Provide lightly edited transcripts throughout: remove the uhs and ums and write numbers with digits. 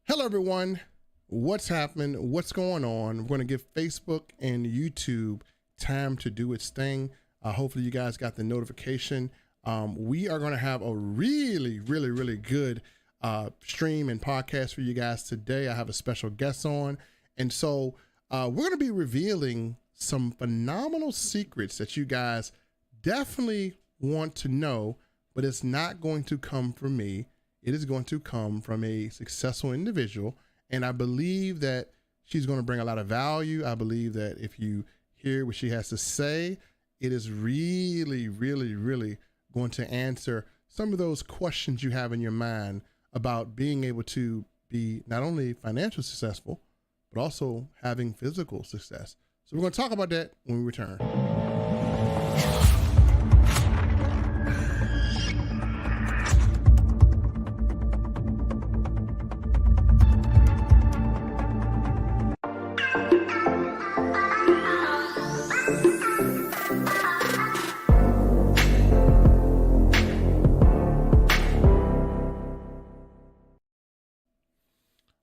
Hello, everyone. What's happening? What's going on? We're going to give Facebook and YouTube time to do its thing. Hopefully, you guys got the notification. We are going to have a really good stream and podcast for you guys today. I have a special guest on. And so we're going to be revealing some phenomenal secrets that you guys definitely want to know, but it's not going to come from me. It is going to come from a successful individual. And I believe that she's going to bring a lot of value. I believe that if you hear what she has to say, it is really going to answer some of those questions you have in your mind about being able to be not only financially successful, but also having physical success. So we're going to talk about that when we return.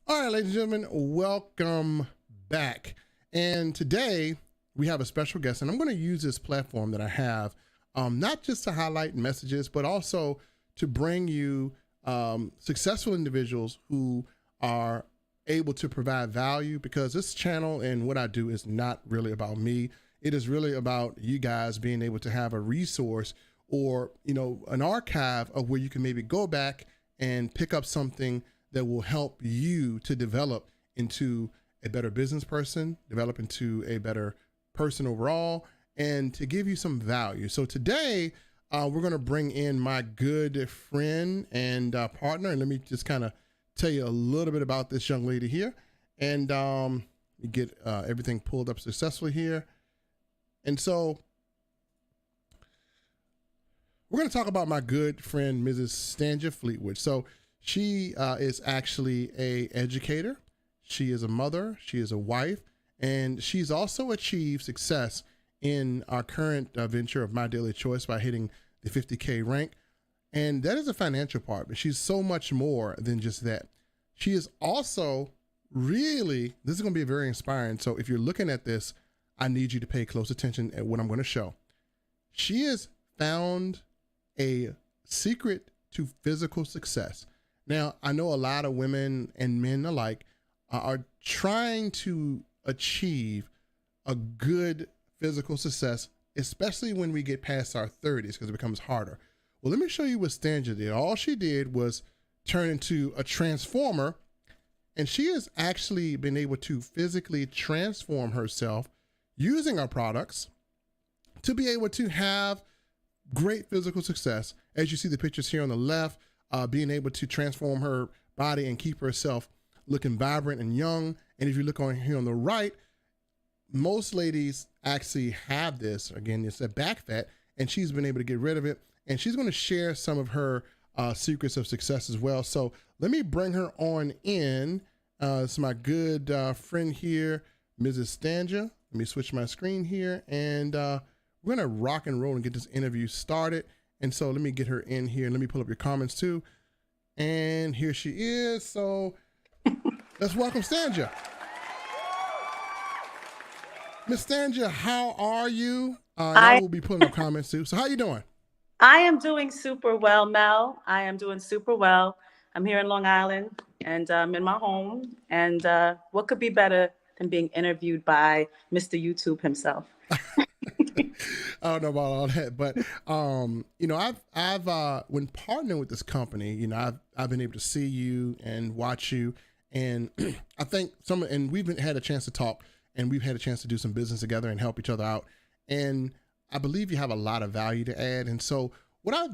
All right, ladies and gentlemen, welcome back. And today we have a special guest, and I'm going to use this platform that I have, not just to highlight messages, but also to bring you successful individuals who are able to provide value, because this channel and what I do is not really about me. It is really about you guys being able to have a resource or, an archive of where you can maybe go back and pick up something that will help you to develop into a better business person, develop into a better person overall, and to give you some value. So today, we're going to bring in my good friend and partner. And let me just kind of tell you a little bit about this young lady here. And get everything pulled up successfully here. And so we're going to talk about my good friend, Mrs. Stanja Fleetwood. So she is actually a educator. She is a mother. She is a wife, and she's also achieved success in our current venture of Mydailychoice by hitting the 50K rank. And that is a financial part, but she's so much more than just that. She is also this is going to be very inspiring. So if you're looking at this, I need you to pay close attention at what I'm going to show. She has found a secret to physical success. Now, I know a lot of women and men alike are trying to achieve a good physical success, especially when we get past our 30s, because it becomes harder. Well, let me show you what Stanja did. All she did was turn into a transformer, and she has actually been able to physically transform herself using our products to be able to have great physical success. As you see the pictures here on the left, being able to transform her body and keep herself looking vibrant and young. And if you look on here on the right, most ladies actually have this. Again, it's a back fat, and she's been able to get rid of it. And she's going to share some of her secrets of success as well. So let me bring her on in. It's my good friend here, Mrs. Stanja. Let me switch my screen here, and we're going to rock and roll and get this interview started. And so let me get her in here, and let me pull up your comments too. And here she is. So let's welcome Stanja. Miss Stanja, how are you? I will be pulling up comments too. So how you doing? I am doing super well, Mel. I am doing super well. I'm here in Long Island, and I'm in my home. And what could be better than being interviewed by Mr. YouTube himself? I don't know about all that, but I've when partnering with this company, I've been able to see you and watch you, and I think and we've had a chance to talk, and we've had a chance to do some business together and help each other out, and I believe you have a lot of value to add. And so what I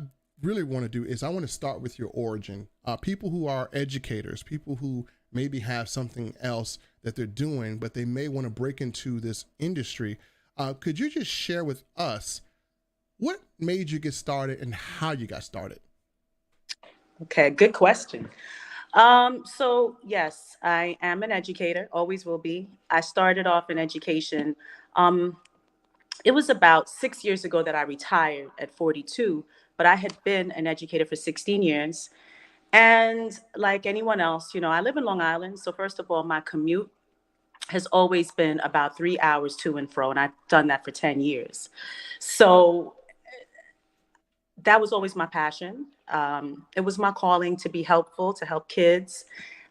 really want to do is I want to start with your origin. People who are educators, people who maybe have something else that they're doing, but they may want to break into this industry. Could you just share with us what made you get started and how you got started? Okay, good question. So yes, I am an educator, always will be. I started off in education. It was about 6 years ago that I retired at 42, but I had been an educator for 16 years. And like anyone else, I live in Long Island. So first of all, my commute has always been about 3 hours to and fro, and I've done that for 10 years. So that was always my passion. It was my calling to be helpful, to help kids.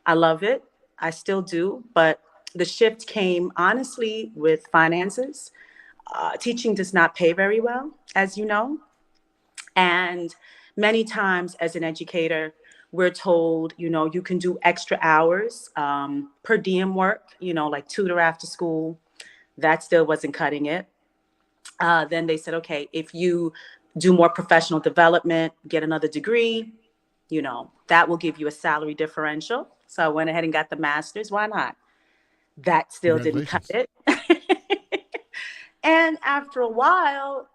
I love it. I still do. But the shift came honestly with finances. Teaching does not pay very well, as you know. And many times as an educator, we're told, you can do extra hours, per diem work, like tutor after school. That still wasn't cutting it. Then they said, okay, if you do more professional development, get another degree, that will give you a salary differential. So I went ahead and got the master's. Why not? That still didn't cut Congratulations. it. And after a while,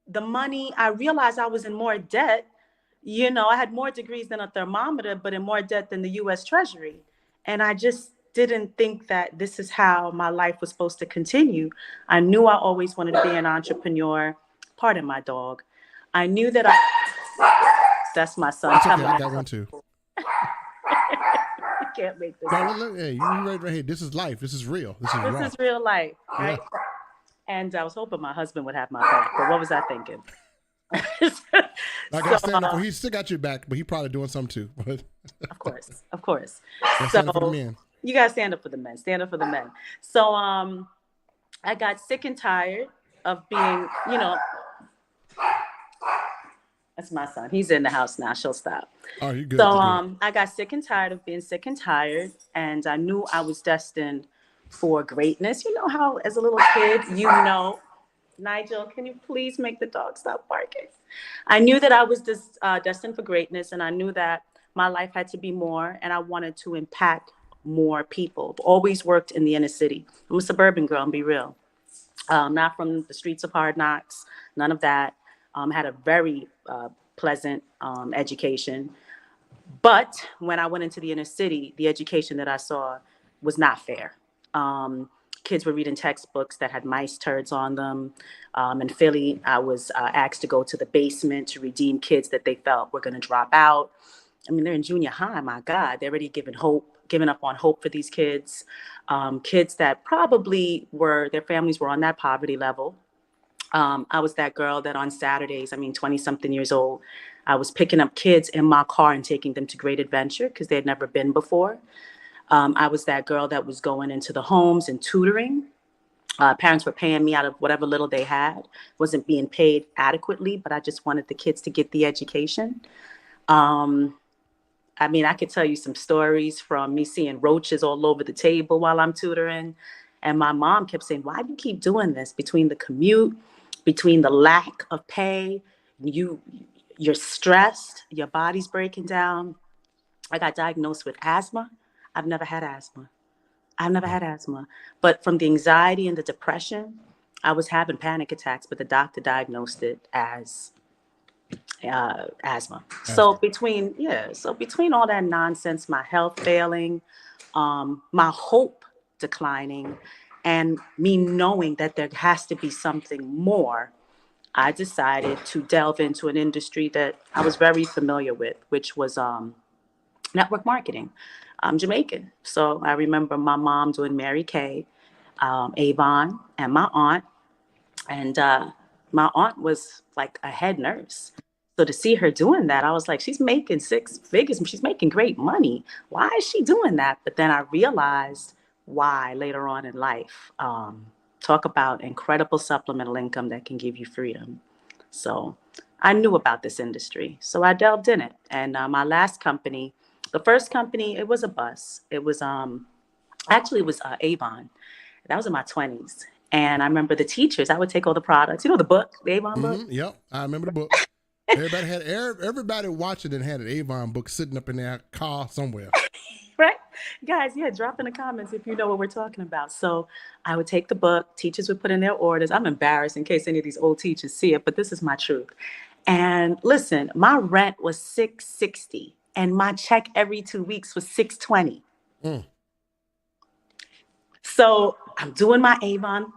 the money, I realized I was in more debt. I had more degrees than a thermometer, but in more debt than the US Treasury. And I just didn't think that this is how my life was supposed to continue. I knew I always wanted to be an entrepreneur. Pardon my dog. I knew that that's my son. It's okay. Come I on. got one too. I can't make this No, up. look, hey, you right here. This is life. This is real. This is This raw. is real life, Yeah. right? And I was hoping my husband would have my back, but what was I thinking? I So, got to stand up for. He still got your back, but he probably doing something too. But of course, of course. got to stand up for the So men. you gotta stand up for the men. Stand up for the men. So I got sick and tired of being, that's my son. He's in the house now. She'll stop. Oh, you So good? You good? I got sick and tired of being sick and tired, and I knew I was destined for greatness. You know how, as a little kid, Nigel, can you please make the dog stop barking? I knew that I was destined for greatness, and I knew that my life had to be more, and I wanted to impact more people. Always worked in the inner city. I'm a suburban girl, and be real. Not from the streets of hard knocks, none of that. Had a very pleasant education. But when I went into the inner city, the education that I saw was not fair. Um, Kids were reading textbooks that had mice turds on them. In Philly, I was asked to go to the basement to redeem kids that they felt were going to drop out. I mean, they're in junior high. My God, they're already giving up on hope for these kids. Kids that probably their families were on that poverty level. I was that girl that on Saturdays, 20 something years old, I was picking up kids in my car and taking them to Great Adventure because they had never been before. I was that girl that was going into the homes and tutoring. Parents were paying me out of whatever little they had, wasn't being paid adequately, but I just wanted the kids to get the education. Um, I could tell you some stories from me seeing roaches all over the table while I'm tutoring. And my mom kept saying, why do you keep doing this? Between the commute, between the lack of pay, you you're stressed, your body's breaking down. I got diagnosed with asthma. I've never had asthma. I've never Mm. had asthma. But from the anxiety and the depression, I was having panic attacks, but the doctor diagnosed it as asthma. So Asthma. between all that nonsense, my health failing, my hope declining, and me knowing that there has to be something more, I decided to delve into an industry that I was very familiar with, which was network marketing. I'm Jamaican, so I remember my mom doing Mary Kay, Avon, and my aunt. And my aunt was like a head nurse. So to see her doing that, I was like, she's making six figures and she's making great money. Why is she doing that? But then I realized why later on in life. Talk about incredible supplemental income that can give you freedom. So I knew about this industry. So I delved in it. And my last company, the first company, it was a bus. It was actually it was Avon. That was in my 20s. And I remember the teachers, I would take all the products, the book, the Avon book, Yep. I remember the book. Everybody watching it had an Avon book sitting up in their car somewhere. right? Guys, yeah, drop in the comments if you know what we're talking about. So I would take the book, teachers would put in their orders. I'm embarrassed in case any of these old teachers see it, but this is my truth. And listen, my rent was $660 and my check every 2 weeks was $620. Mm. So I'm doing my Avon.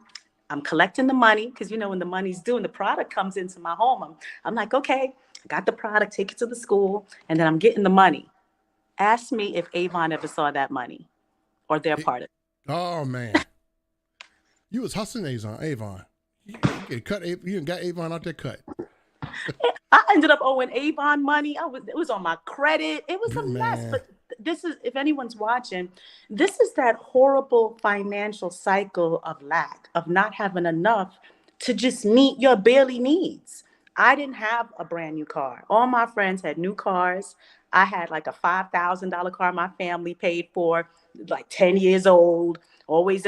I'm collecting the money because when the money's due and the product comes into my home, I'm like, okay, got the product, take it to the school, and then I'm getting the money. Ask me if Avon ever saw that money or their It- part of it. oh man, you was hustling Avon. You get cut. You got Avon out there cut. I ended up owing Avon money. It was on my credit. It was a mess. Man, But this is, if anyone's watching, this is that horrible financial cycle of lack, of not having enough to just meet your barely needs. I didn't have a brand new car. All my friends had new cars. I had like a $5,000 car my family paid for, like 10 years old, always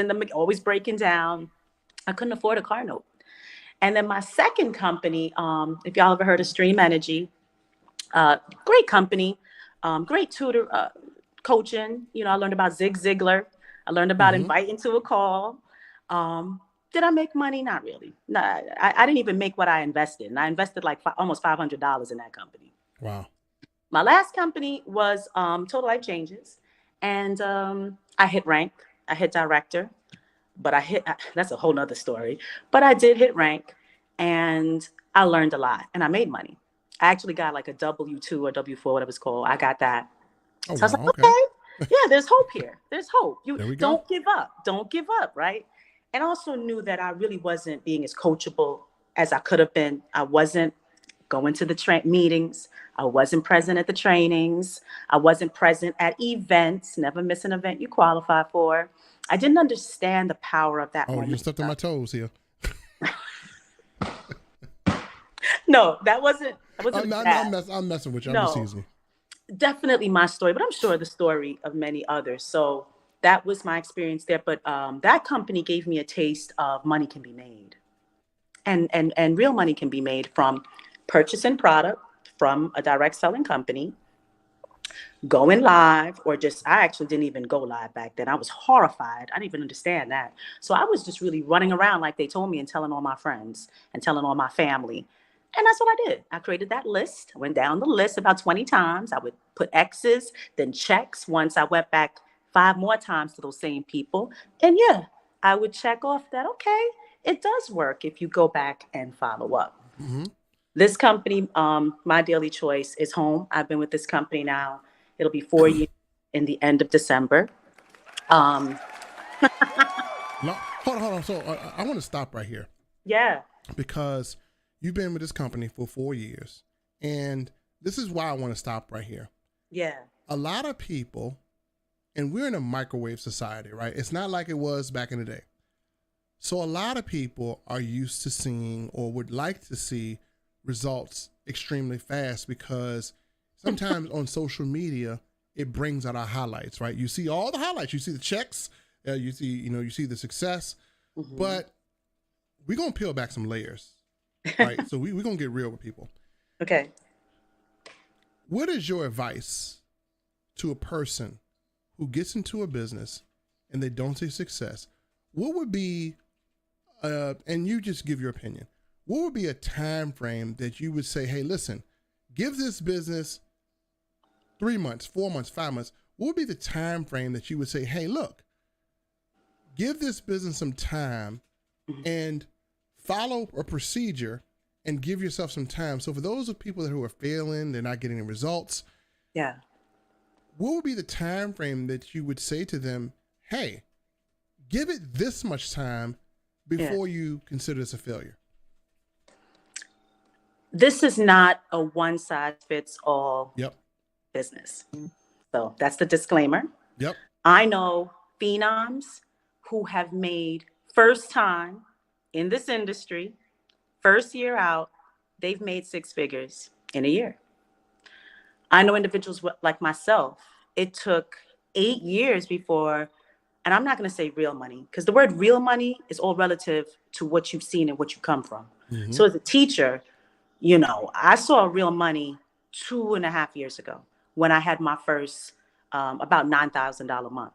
breaking down. I couldn't afford a car note. And then my second company, if y'all ever heard of Stream Energy, great company, great tutor coaching. You know, I learned about Zig Ziglar. I learned about mm-hmm. inviting to a call. Did I make money? Not really. No, I didn't even make what I invested. And I invested like almost $500 in that company. Wow. My last company was Total Life Changes. And I hit rank. I hit director. But that's a whole nother story. But I did hit rank and I learned a lot and I made money. I actually got like a W-2 or W-4, whatever it's called. I got that. Oh, So I was wow. like, Okay. yeah, there's hope here. There's hope. You There we go. don't give up. Don't give up, right? And I also knew that I really wasn't being as coachable as I could have been. I wasn't going to the meetings. I wasn't present at the trainings. I wasn't present at events. Never miss an event you qualify for. I didn't understand the power of that Oh, moment. you stepped on my toes here. No, that wasn't. I'm messing with you. I'm just teasing. Definitely my story, but I'm sure the story of many others. So that was my experience there. But that company gave me a taste of money can be made, and real money can be made from purchasing product from a direct selling company, going live, or just, I actually didn't even go live back then. I was horrified. I didn't even understand that. So I was just really running around like they told me and telling all my friends and telling all my family. And that's what I did. I created that list. I went down the list about 20 times. I would put X's, then checks. Once I went back 5 more times to those same people. And yeah, I would check off that, okay, it does work if you go back and follow up. Mm-hmm. This company, Mydailychoice, is home. I've been with this company now. It'll be 4 years in the end of December. No, hold on. So I want to stop right here. Yeah. Because you've been with this company for 4 years. And this is why I want to stop right here. Yeah. A lot of people, and we're in a microwave society, right? It's not like it was back in the day. So a lot of people are used to seeing or would like to see results extremely fast, because sometimes on social media, it brings out our highlights, right? You see all the highlights, you see the checks, you see the success, Mm-hmm. but we're going to peel back some layers, right? So we're going to get real with people. Okay. What is your advice to a person who gets into a business and they don't see success? What would be, and you just give your opinion, what would be a time frame that you would say, hey, listen, give this business 3 months, 4 months, 5 months? What would be the time frame that you would say, hey, look, give this business some time and follow a procedure and give yourself some time? So for those of people who are failing, they're not getting the results. Yeah. What would be the time frame that you would say to them, hey, give it this much time before you consider this a failure? This is not a one size fits all business. So that's the disclaimer. Yep. I know phenoms who have made first time in this industry, first year out, they've made 6 figures in a year. I know individuals like myself, it took 8 years before, and I'm not going to say real money, because the word real money is all relative to what you've seen and what you come from. Mm-hmm. So as a teacher, I saw real money 2.5 years ago when I had my first about $9,000 a month.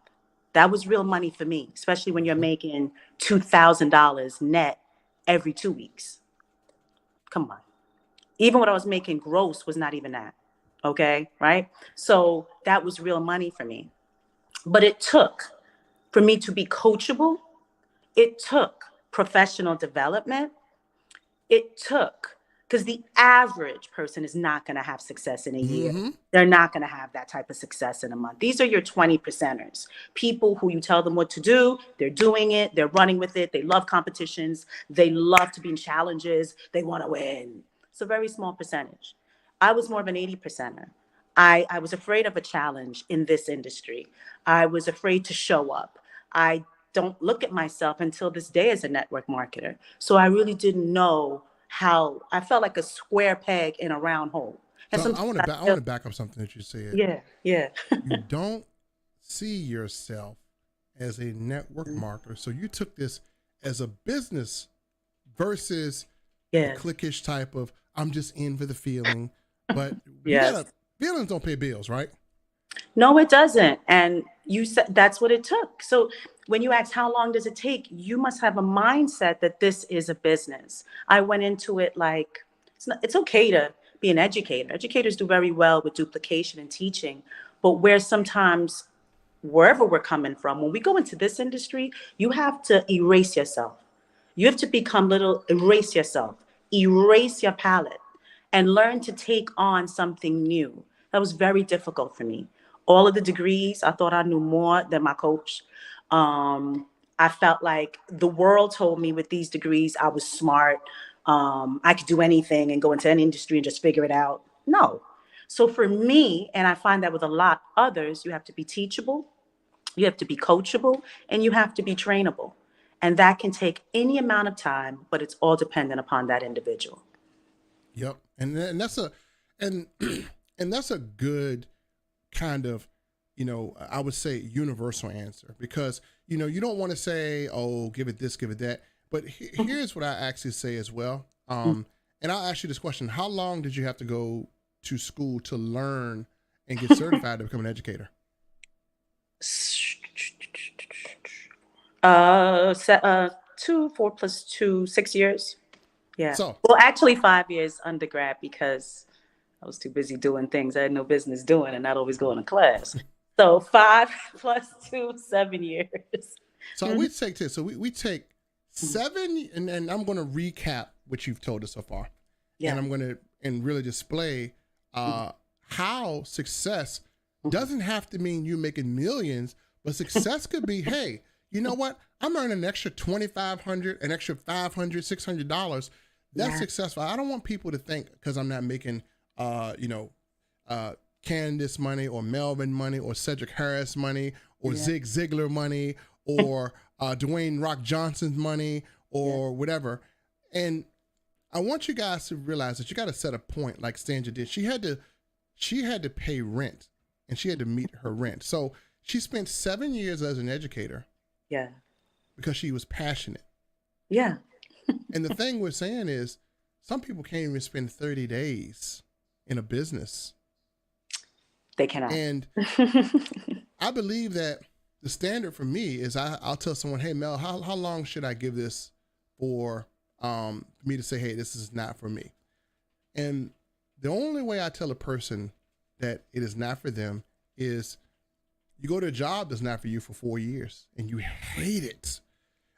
That was real money for me, especially when you're making $2,000 net every 2 weeks. Come on. Even what I was making gross was not even that. Okay, right? So that was real money for me. But it took for me to be coachable. It took professional development. It took because the average person is not going to have success in a year. Mm-hmm. They're not going to have that type of success in a month. These are your 20 percenters, people who you tell them what to do, they're doing it, they're running with it, they love competitions, they love to be in challenges, they want to win. It's a very small percentage. I was more of an 80 percenter. I was afraid of a challenge in this industry. I was afraid to show up. I don't look at myself until this day as a network marketer. So I really didn't know how. I felt like a square peg in a round hole. And So I sometimes want to I I want felt, to back up something that you said. yeah, yeah. You don't see yourself as a network marketer. So you took this as a business versus the Yeah, cliquish type of I'm just in for the feeling. But you yes. gotta feelings don't pay bills, right? No, it doesn't. And you said that's what it took. So when you ask how long does it take, you must have a mindset that this is a business. I went into it like it's okay to be an educator. Educators do very well with duplication and teaching, but where sometimes wherever we're coming from, when we go into this industry, you have to erase yourself. You have to become little, erase yourself, erase your palette, and learn to take on something new. That was very difficult for me. All of the degrees, I thought I knew more than my coach. Um, I felt like the world told me with these degrees I was smart. I could do anything and go into any industry and just figure it out. No. So for me, and I find that with a lot others, you have to be teachable, you have to be coachable, and you have to be trainable. And that can take any amount of time, but it's all dependent upon that individual. Yep. And that's a and and that's a good kind of, I would say universal answer because, you don't want to say, oh, give it this, give it that. But here's what I actually say as well. And I'll ask you this question. How long did you have to go to school to learn and get certified to become an educator? 2, 4 plus 2, 6 years. Yeah. So, Well, actually 5 years undergrad because I was too busy doing things I had no business doing and not always going to class. So 5 plus 2, 7 years. so we take this. So we take 7, and I'm going to recap what you've told us so far. Yeah. And I'm going to and really display how success doesn't have to mean you making millions, but success could be, hey, you know what? I'm earning an extra $2,500, an extra $500, $600. That's successful. I don't want people to think because I'm not making, Candace money or Melvin money or Cedric Harris money or Zig Ziglar money or Dwayne Rock Johnson's money or whatever. And I want you guys to realize that you got to set a point like Stanja did. She had to pay rent and she had to meet her rent. So she spent 7 years as an educator. Yeah. Because she was passionate. Yeah. And the thing we're saying is some people can't even spend 30 days in a business. They cannot. And I believe that the standard for me is I'll tell someone, hey, Mel, how long should I give this for me to say, hey, this is not for me? And the only way I tell a person that it is not for them is you go to a job that's not for you for 4 years and you hate it.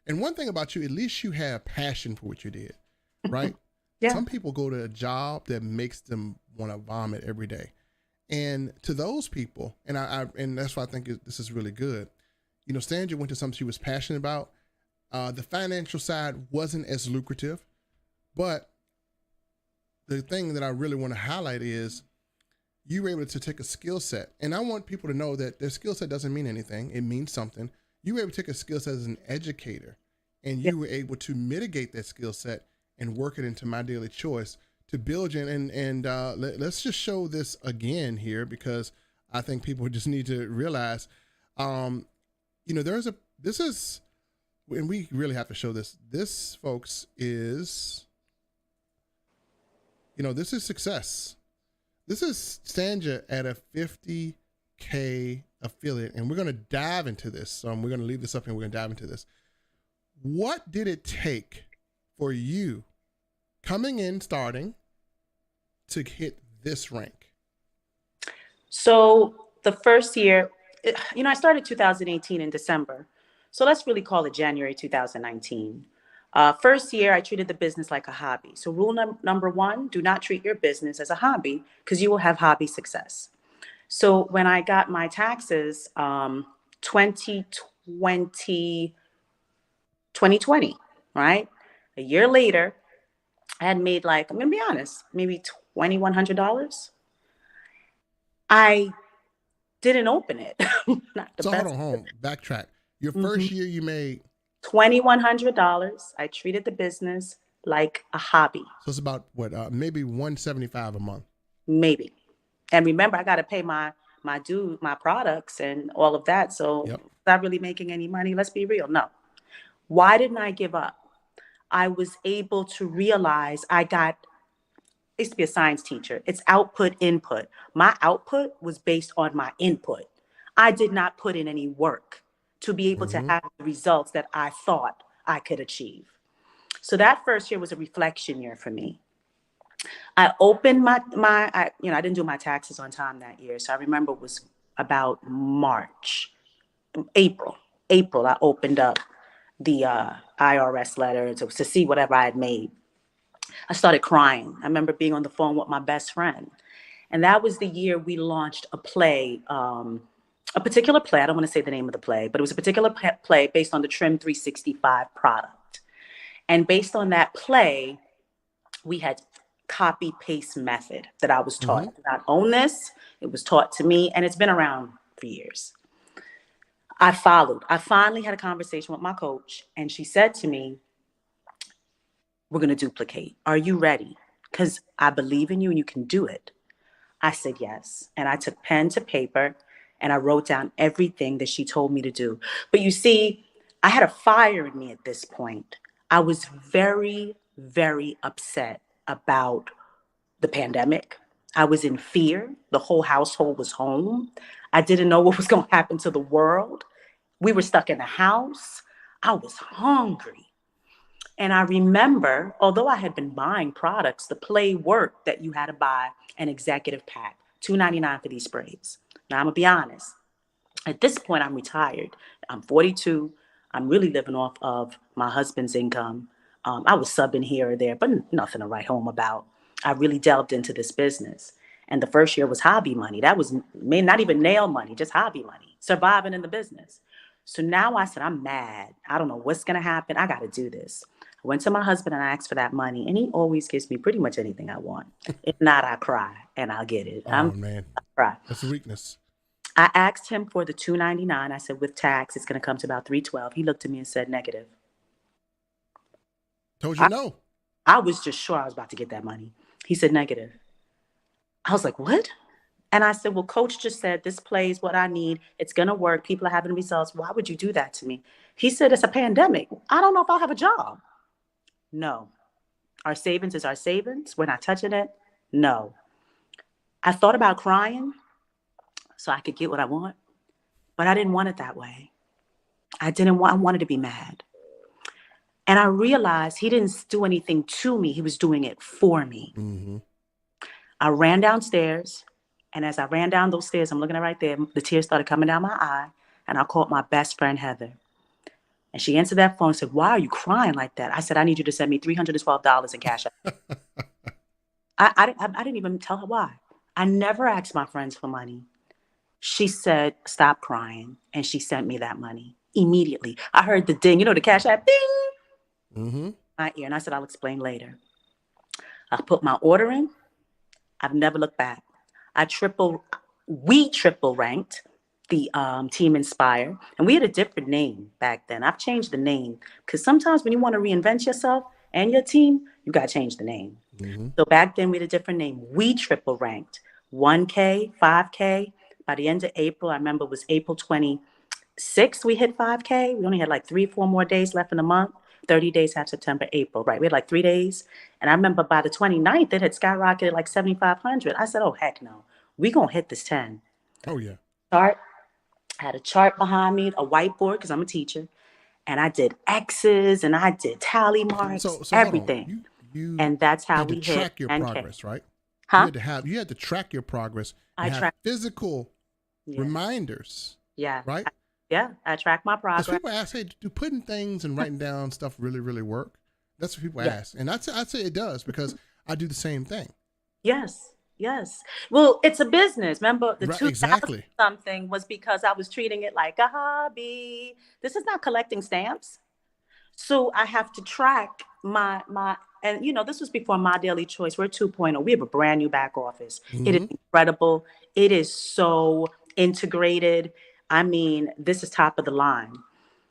And one thing about you, at least you have passion for what you did, right? Yeah. Some people go to a job that makes them want to vomit every day. And to those people, and and that's why I think this is really good. Stanja went to something she was passionate about. The financial side wasn't as lucrative, but the thing that I really want to highlight is you were able to take a skill set. And I want people to know that their skill set doesn't mean anything. It means something. You were able to take a skill set as an educator and you were able to mitigate that skill set and work it into Mydailychoice to build you. And let's just show this again here because I think people just need to realize, this is, and we really have to show this. This, folks, is, this is success. This is Stanja at a 50K affiliate, and we're going to dive into this. So we're going to leave this up and we're going to dive into this. What did it take for you coming in, starting to hit this rank? So the first year, I started 2018 in December. So let's really call it January 2019. First year, I treated the business like a hobby. So rule number one, do not treat your business as a hobby because you will have hobby success. So when I got my taxes, 2020, 2020, right? A year later, I had made like, I'm going to be honest, maybe $2,100. I didn't open it. Not the So hold best. on, backtrack. Your Mhm. first year you made, $2,100. I treated the business like a hobby, so it's about what, maybe 175 a month. maybe. And remember, I got to pay my products and all of that. So Yep. not really making any money. Let's be real. No. Why didn't I give up? I was able to realize I used to be a science teacher. It's output, input. My output was based on my input. I did not put in any work to be able to Mm-hmm. have the results that I thought I could achieve. So that first year was a reflection year for me. I opened I didn't do my taxes on time that year. So I remember it was about March, April. April, I opened up the IRS letter to see whatever I had made. I started crying. I remember being on the phone with my best friend. And that was the year we launched a particular play. I don't want to say the name of the play, but it was a particular play based on the Trim 365 product. And based on that play, we had copy paste method that I was taught. Mm-hmm. I did not own this. It was taught to me, and it's been around for years. I followed. I finally had a conversation with my coach, and she said to me, we're going to duplicate. Are you ready? Because I believe in you and you can do it. I said yes. And I took pen to paper and I wrote down everything that she told me to do. But you see, I had a fire in me at this point. I was very, very upset about the pandemic. I was in fear. The whole household was home. I didn't know what was going to happen to the world. We were stuck in the house. I was hungry. And I remember, although I had been buying products, the play worked that you had to buy an executive pack, $2.99 for these sprays. Now, I'm going to be honest. At this point, I'm retired. I'm 42. I'm really living off of my husband's income. I was subbing here or there, but nothing to write home about. I really delved into this business. And the first year was hobby money. That was not even nail money, just hobby money, surviving in the business. So now I said, I'm mad. I don't know what's going to happen. I got to do this. I went to my husband and I asked for that money, and he always gives me pretty much anything I want. If not, I cry and I'll get it. Oh man, I cry. that's a weakness. I asked him for the $2.99. I said, with tax, it's going to come to about $3.12. He looked at me and said, negative. Told you I, no. I was just sure I was about to get that money. He said, negative. I was like, what? And I said, well, coach just said this plays what I need. It's going to work. People are having results. Why would you do that to me? He said, it's a pandemic. I don't know if I'll have a job. No. Our savings is our savings. We're not touching it. No. I thought about crying so I could get what I want, but I didn't want it that way. I wanted to be mad. And I realized he didn't do anything to me. He was doing it for me. Mm-hmm. I ran downstairs. And as I ran down those stairs, I'm looking at right there, the tears started coming down my eye. And I called my best friend, Heather. And she answered that phone and said, why are you crying like that? I said, I need you to send me $312 in cash. I didn't even tell her why. I never asked my friends for money. She said, stop crying. And she sent me that money immediately. I heard the ding, the cash app ding, Mm-hmm. my ear. And I said, I'll explain later. I put my order in. I've never looked back. We triple ranked the Team Inspire. And we had a different name back then. I've changed the name because sometimes when you want to reinvent yourself and your team, you got to change the name. Mm-hmm. So back then we had a different name. We triple ranked 1K, 5K. By the end of April, I remember it was April 26th, we hit 5K. We only had like 3-4 more days left in the month. 30 days have September, April, right? We had like 3 days. And I remember by the 29th, it had skyrocketed like 7,500. I said, oh, heck no. We going to hit this 10. Oh yeah. Chart. I had a chart behind me, a whiteboard, because I'm a teacher. And I did X's and I did tally marks, So hold on. everything. You And that's how had to we hit track your 10K. progress, right? Huh? You had to track your progress and I have track. physical Yeah. reminders, Yeah. right? I track my Because progress. people ask, hey, do putting things and writing down stuff really, really work? That's what people Yeah. ask. And I'd say it does because I do the same thing. Yes. Yes. Well, it's a business. Remember, the Right, 2000 exactly. something was because I was treating it like a hobby. This is not collecting stamps. So I have to track my and this was before Mydailychoice. We're 2.0. We have a brand new back office. It is Mm-hmm. incredible. It is so integrated. I mean, this is top of the line.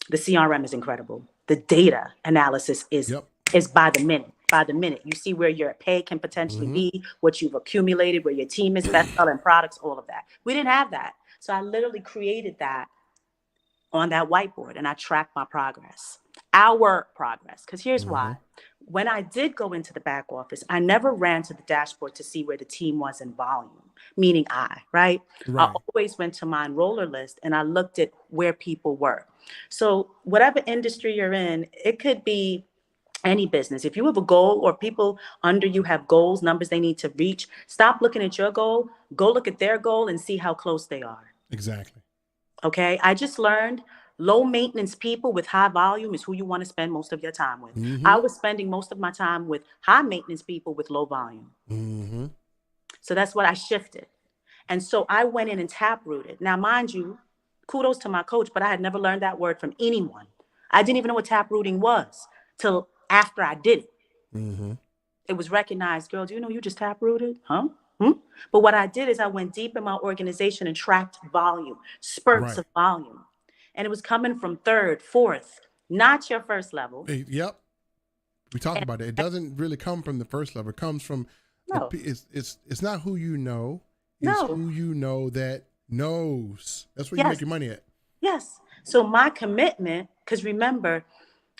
The CRM is incredible. The data analysis Yep. is by the minute. By the minute, you see where your pay can potentially Mm-hmm. be, what you've accumulated, where your team is, best selling products, all of that. We didn't have that, so I literally created that on that whiteboard, and I tracked my progress, our progress. Because here's Mm-hmm. why: when I did go into the back office, I never ran to the dashboard to see where the team was in volume, meaning right? I Right. always went to my enroller list and I looked at where people were. So whatever industry you're in, it could be any business. If you have a goal or people under you have goals, numbers they need to reach, stop looking at your goal, go look at their goal and see how close they are. Exactly. Okay. I just learned low maintenance people with high volume is who you want to spend most of your time with. I Mm-hmm. was spending most of my time with high maintenance people with low volume. Mm-hmm. So that's what I shifted. And so I went in and tap rooted. Now, mind you, kudos to my coach, but I had never learned that word from anyone. I didn't even know what tap rooting was till after I did it. Mm-hmm. It was recognized, girl, do you know you just tap rooted? Huh? Hmm? But what I did is I went deep in my organization and tracked volume, spurts Right. of volume. And it was coming from third, fourth, not your first level. Yep. We talked And about it. It doesn't really come from the first level. It comes from no, it's not who you know, it's no, who you know that knows. That's where you make yes, your money at. yes. So my commitment, because remember,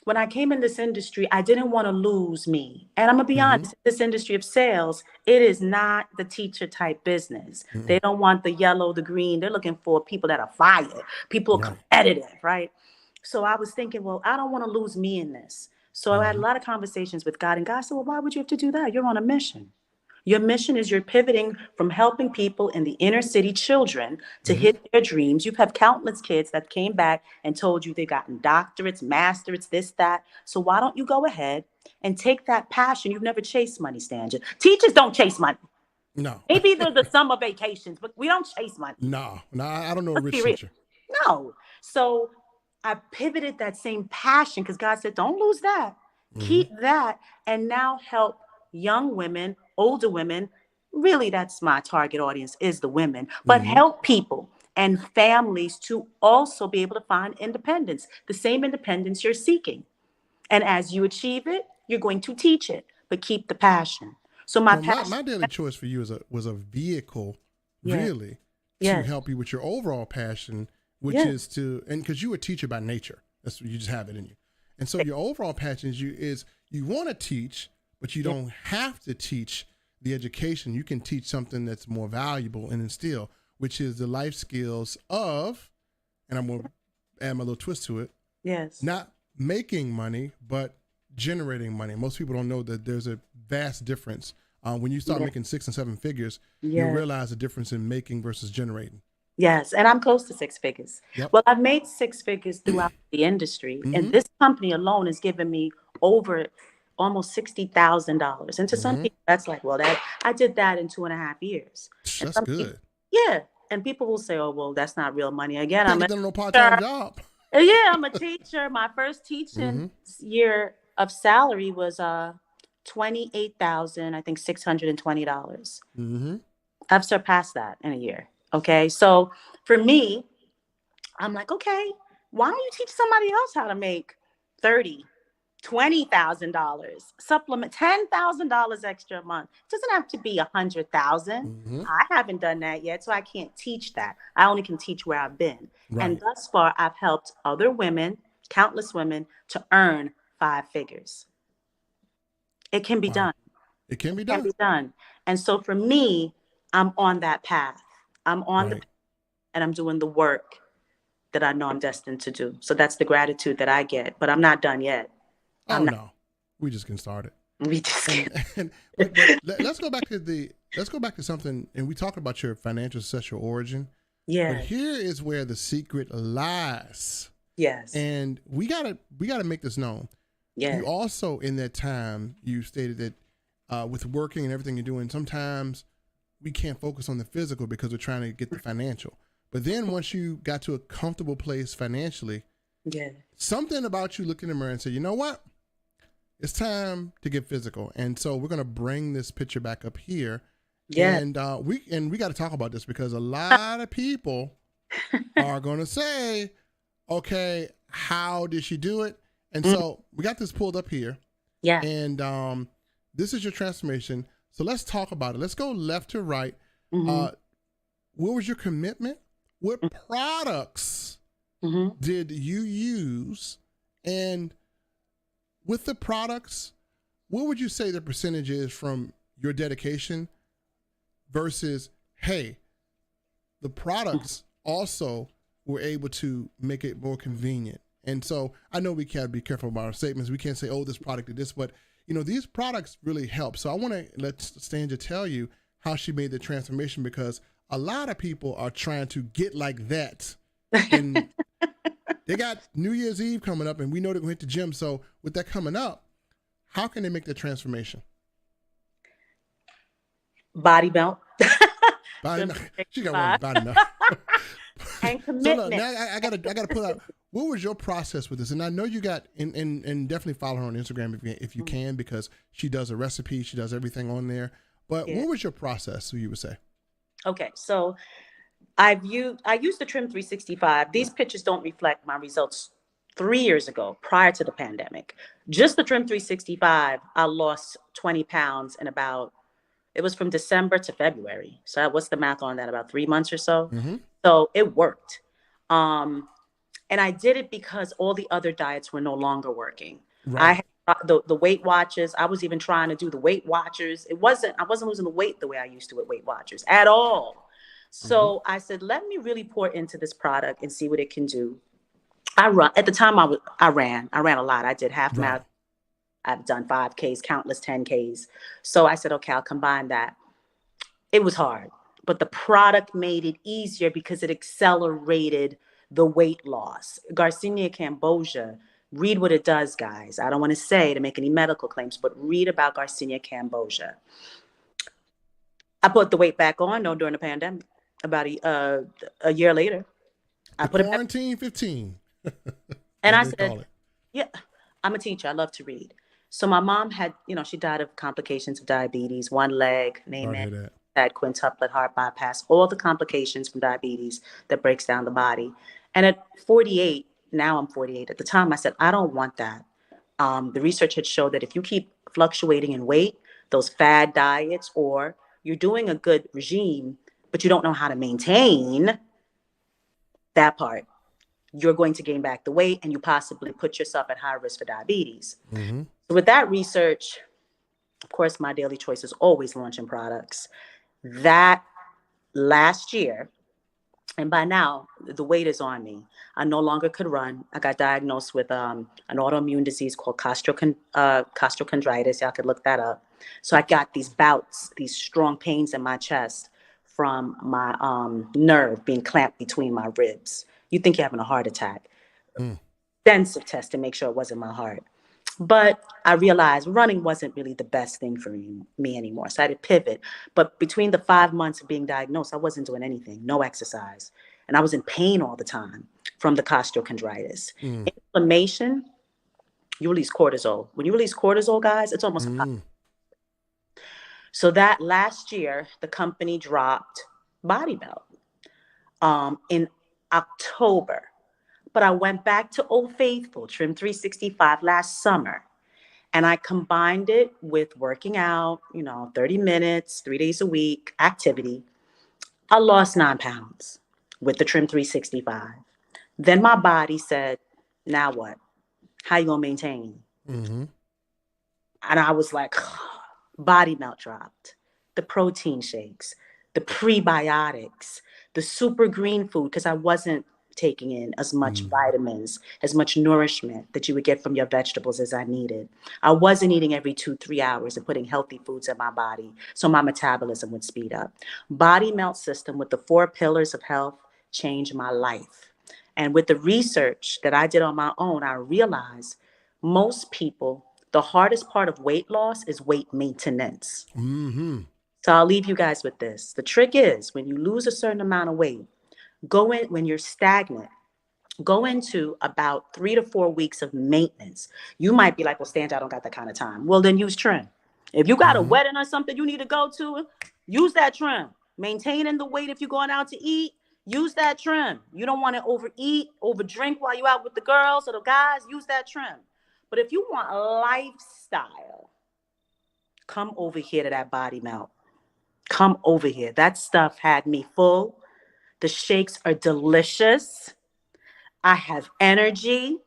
when I came in this industry, I didn't want to lose me. And I'm gonna be Mm-hmm. honest, this industry of sales, it is not the teacher type business. They Mm-mm. don't want the yellow, the green. They're looking for people that are fire, people Right. competitive, right? So I was thinking, well, I don't want to lose me in this. So I had a Mm-hmm. lot of conversations with God, and God said, well, why would you have to do that? You're on a mission. Your mission is you're pivoting from helping people in the inner city children to Mm-hmm. hit their dreams. You've had countless kids that came back and told you they've gotten doctorates, masterates, this, that. So why don't you go ahead and take that passion? You've never chased money, Stanja. Teachers don't chase money. No. Maybe they're the summer vacations, but we don't chase money. No. No, I don't know a Let's be rich real. teacher. No. So I pivoted that same passion because God said, don't lose that. Mm-hmm. Keep that and now help young women, older women. Really, that's my target audience is the women, but Mm-hmm. help people and families to also be able to find independence, the same independence you're seeking. And as you achieve it, you're going to teach it, but keep the passion. So my Well, my, passion, my daily choice for you was a vehicle, yeah, really, to yes, help you with your overall passion, which yes, is and because you're a teacher by nature, that's you just have it in you, and so your overall passion is you want to teach, but you yes, don't have to teach the education. You can teach something that's more valuable and instill, which is the life skills of, and I'm gonna add my little twist to it, yes, not making money, but generating money. Most people don't know that there's a vast difference. When you start yes, making 6 and 7 figures, you'll yes. realize the difference in making versus generating. Yes, and I'm close to six figures. Yep. Well, I've made six figures throughout the industry, and Mm-hmm. this company alone has given me over almost $60,000. And to some Mm-hmm. people, that's like, well, that I did that in 2.5 years. And That's some people, good. yeah, and people will say, oh, well, that's not real money. Again, Can't I'm get a done on no part-time teacher. job. Yeah, I'm a teacher. My first teaching Mm-hmm. year of salary was 28,000, I think $620. Mm-hmm. I've surpassed that in a year. Okay. So for me, I'm like, okay, why don't you teach somebody else how to make 30, $20,000, supplement $10,000 extra a month? It doesn't have to be 100,000. Mm-hmm. I haven't done that yet, so I can't teach that. I only can teach where I've been. And Right. thus far, I've helped other women, countless women, to earn 5 figures. It can be Wow. done. It can be Can done. be done. And so for me, I'm on that path. I'm on the Right. and I'm doing the work that I know I'm destined to do. So that's the gratitude that I get. But I'm not done yet. Oh I'm not. no. We just getting started. We just And can't. and let's go back to something, and we talked about your financial success, your origin. But Yes. here is where the secret lies. Yes. And we gotta make this known. Yeah. You also, in that time, you stated that with working and everything you're doing, sometimes we can't focus on the physical because we're trying to get the financial. But then once you got to a comfortable place financially, Yeah. something about you look in the mirror and say, you know what? It's time to get physical. And so we're going to bring this picture back up here. Yeah. And we got to talk about this because a lot of people are going to say, okay, how did she do it? And so we got this pulled up here. Yeah. And this is your transformation. So let's talk about it. Let's go left to right. What was your commitment? What products did you use? And with the products, what would you say the percentage is from your dedication versus, hey, the products also were able to make it more convenient? And so I know we can't be careful about our statements. We can't say, oh, this product did this, but these products really help. So I want to let Stanja tell you how she made the transformation, because a lot of people are trying to get like that. And they got New Year's Eve coming up, and we know they're going to hit the gym. So with that coming up, how can they make the transformation? Body melt. Body melt. She got one body melt. And commitment. So look, now I gotta pull out. What was your process with this? And I know you got and definitely follow her on Instagram if you can, because she does a recipe, she does everything on there. But what was your process? So you would say? Okay, so I used the Trim 365. These pictures don't reflect my results 3 years ago, prior to the pandemic. Just the Trim 365, I lost 20 pounds in it was from December to February. So what's the math on that? About 3 months or so. So it worked. And I did it because all the other diets were no longer working. Right. I had the Weight Watchers. I was even trying to do the Weight Watchers. I wasn't losing the weight the way I used to with Weight Watchers at all. So I said, let me really pour into this product and see what it can do. At the time I ran a lot. I did half marathon. I've done 5Ks, countless 10Ks. So I said, okay, I'll combine that. It was hard, but the product made it easier because it accelerated the weight loss. Garcinia cambogia, read what it does, guys. I don't want to say to make any medical claims, but read about Garcinia cambogia. I put the weight back on, during the pandemic. About a year later, I put quarantine 15. And I said, yeah, I'm a teacher. I love to read. So my mom had, she died of complications of diabetes, one leg, name it, had quintuplet heart bypass, all the complications from diabetes that breaks down the body. And at 48, now I'm 48. At the time, I said, I don't want that. The research had showed that if you keep fluctuating in weight, those fad diets, or you're doing a good regime, but you don't know how to maintain that part, you're going to gain back the weight and you possibly put yourself at high risk for diabetes. So with that research, of course, Mydailychoice is always launching products. That last year, and by now, the weight is on me. I no longer could run. I got diagnosed with an autoimmune disease called costochondritis. Y'all could look that up. So I got these bouts, these strong pains in my chest from my nerve being clamped between my ribs. You think you're having a heart attack. Extensive test to make sure it wasn't my heart. But I realized running wasn't really the best thing for me anymore. So I had to pivot. But between the 5 months of being diagnosed, I wasn't doing anything, no exercise. And I was in pain all the time from the costochondritis. Inflammation, you release cortisol. When you release cortisol, guys, it's almost So that last year, the company dropped Body Melt in October. But I went back to Old Faithful, Trim 365 last summer. And I combined it with working out, 30 minutes, 3 days a week, activity. I lost 9 pounds with the Trim 365. Then my body said, now what? How you gonna maintain? And I was like, Body Melt dropped. The protein shakes, the prebiotics, the super green food, because I wasn't taking in as much vitamins, as much nourishment that you would get from your vegetables as I needed. I wasn't eating every 2-3 hours and putting healthy foods in my body so my metabolism would speed up. Body Melt system with the 4 pillars of health changed my life. And with the research that I did on my own, I realized most people, the hardest part of weight loss is weight maintenance. Mm-hmm. So I'll leave you guys with this. The trick is when you lose a certain amount of weight, go in when you're stagnant. Go into about 3 to 4 weeks of maintenance. You might be like, well, Stanja, I don't got that kind of time. Well, then use trim. If you got a Mm-hmm. wedding or something you need to go to, use that trim. Maintaining the weight if you're going out to eat, use that trim. You don't want to overeat, overdrink while you're out with the girls or the guys, use that trim. But if you want a lifestyle, come over here to that body melt. Come over here. That stuff had me full. The shakes are delicious. I have energy,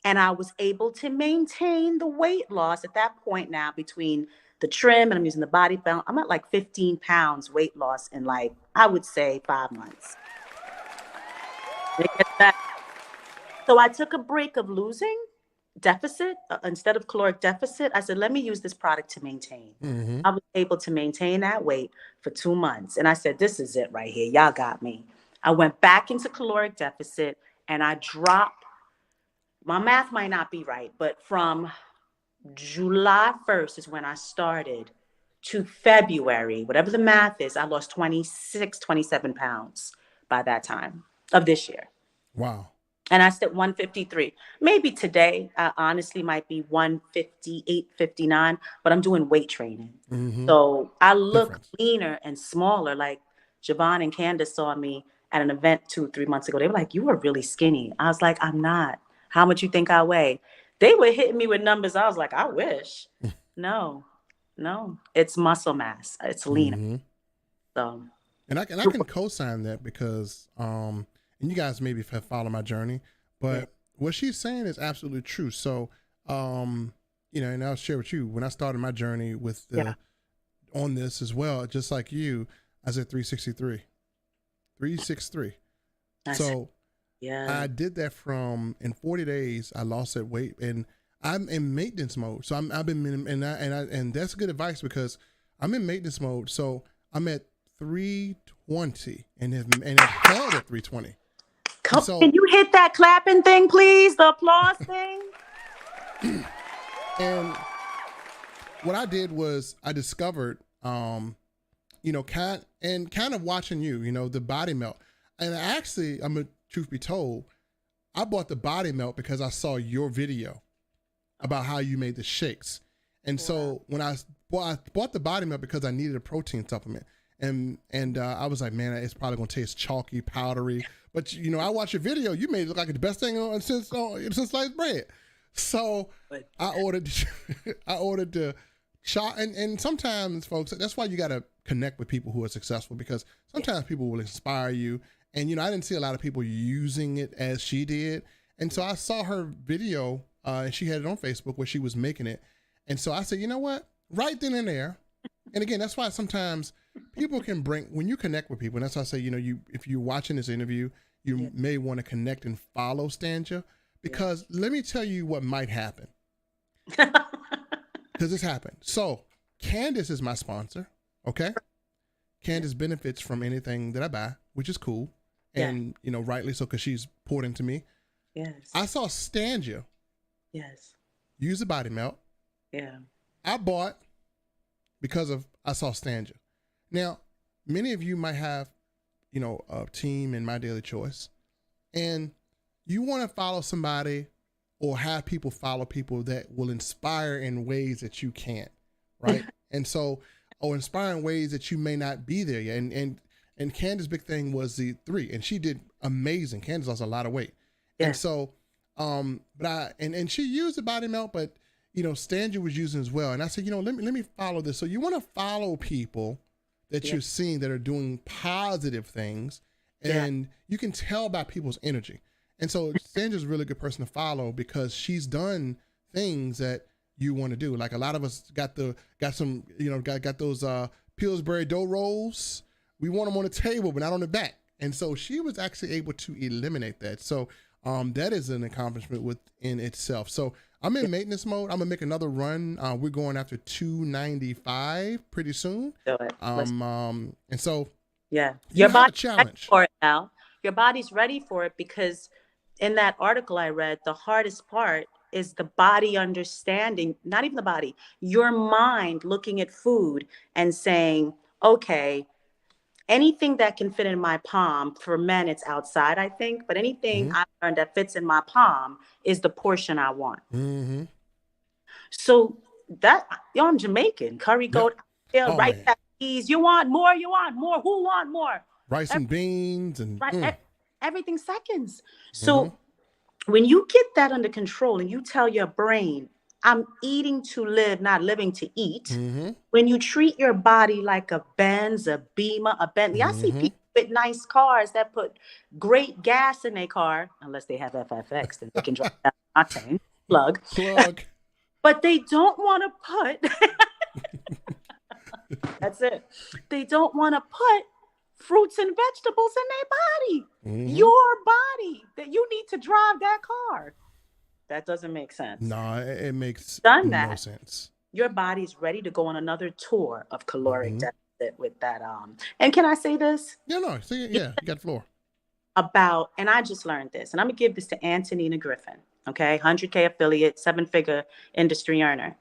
and I was able to maintain the weight loss at that point now between the trim and I'm using the body belt. I'm at like 15 pounds weight loss in like, I would say 5 months. So I took a break of losing deficit instead of caloric deficit. I said, let me use this product to maintain. Mm-hmm. I was able to maintain that weight for 2 months. And I said, this is it right here. Y'all got me. I went back into caloric deficit and I dropped, my math might not be right, but from July 1st is when I started to February, whatever the math is, I lost 26, 27 pounds by that time of this year. Wow. And I said 153. Maybe today, I honestly might be 158, 59, but I'm doing weight training. Mm-hmm. So I look Difference. leaner and smaller. Like Javon and Candace saw me at an event 2, 3 months ago. They were like, you were really skinny. I was like, I'm not. How much you think I weigh? They were hitting me with numbers. I was like, I wish. No, it's muscle mass. It's leaner. Mm-hmm. So. And I can co-sign that because and you guys maybe have followed my journey, but what she's saying is absolutely true. So and I'll share with you when I started my journey with on this as well, just like you, I said 363. So I did that in 40 days. I lost that weight and I'm in maintenance mode. So I've been and that's good advice because I'm in maintenance mode. So I'm at 320 and have held at 320. So, can you hit that clapping thing, please? The applause thing. And what I did was I discovered, kind of watching you, the body melt. And actually, truth be told, I bought the body melt because I saw your video about how you made the shakes. And so when I bought the body melt because I needed a protein supplement. And I was like, man, it's probably gonna taste chalky, powdery. But I watched your video. You made it look like the best thing since sliced bread. So I ordered the shot. And sometimes, folks, that's why you got to connect with people who are successful because sometimes people will inspire you. And I didn't see a lot of people using it as she did. And so I saw her video, and she had it on Facebook where she was making it. And so I said, you know what? Right then and there. And again, that's why sometimes people can when you connect with people, and that's why I say, if you're watching this interview, you may want to connect and follow Stanja because let me tell you what might happen. Because this happened. So Candace is my sponsor. Okay. Candace benefits from anything that I buy, which is cool. And, rightly so, because she's poured into me. Yes. I saw Stanja. Yes. Use the body melt. Yeah. I bought because I saw Stanja. Now, many of you might have, a team in Mydailychoice, and you want to follow somebody or have people follow people that will inspire in ways that you can't, right? And so, or inspire in ways that you may not be there yet. And Candace's big thing was the 3, and she did amazing. Candace lost a lot of weight. Yeah. And so, but and she used the body melt, but Stanja was using as well. And I said, let me follow this. So you want to follow people that you're seeing that are doing positive things, and you can tell by people's energy. And so Stanja's a really good person to follow because she's done things that you want to do. Like a lot of us got those Pillsbury dough rolls. We want them on the table, but not on the back. And so she was actually able to eliminate that. So that is an accomplishment within itself. So I'm in maintenance mode. I'm gonna make another run. We're going after 295 pretty soon. Do it. And so your body's challenge ready for it now. Your body's ready for it because in that article I read, the hardest part is the body understanding, not even the body, your mind looking at food and saying, okay, anything that can fit in my palm, for men, it's outside, I think, but anything Mm-hmm. I learned that fits in my palm is the portion I want. Mm-hmm. So that, yo, I'm Jamaican, curry Yep. goat, yeah, Oh right, man. that cheese, you want more, who want more? Rice and beans and Right, everything seconds. mm-hmm. So when you get that under control and you tell your brain, I'm eating to live, not living to eat. Mm-hmm. When you treat your body like a Benz, a Beamer, a Bentley, I see Mm-hmm. people with nice cars that put great gas in their car, unless they have FFX, then they can drive that octane plug. Plug. But they don't want to put, that's it. They don't want to put fruits and vegetables in their body. Mm-hmm. Your body, that you need to drive that car. That doesn't make sense. No, it makes Done no that, sense. your body's ready to go on another tour of caloric Mm-hmm. deficit with that. And can I say this? Yeah, no. See, yeah, you got the floor. About, and I just learned this, and I'm gonna give this to Antonina Griffin, okay, 100K affiliate, 7-figure industry earner.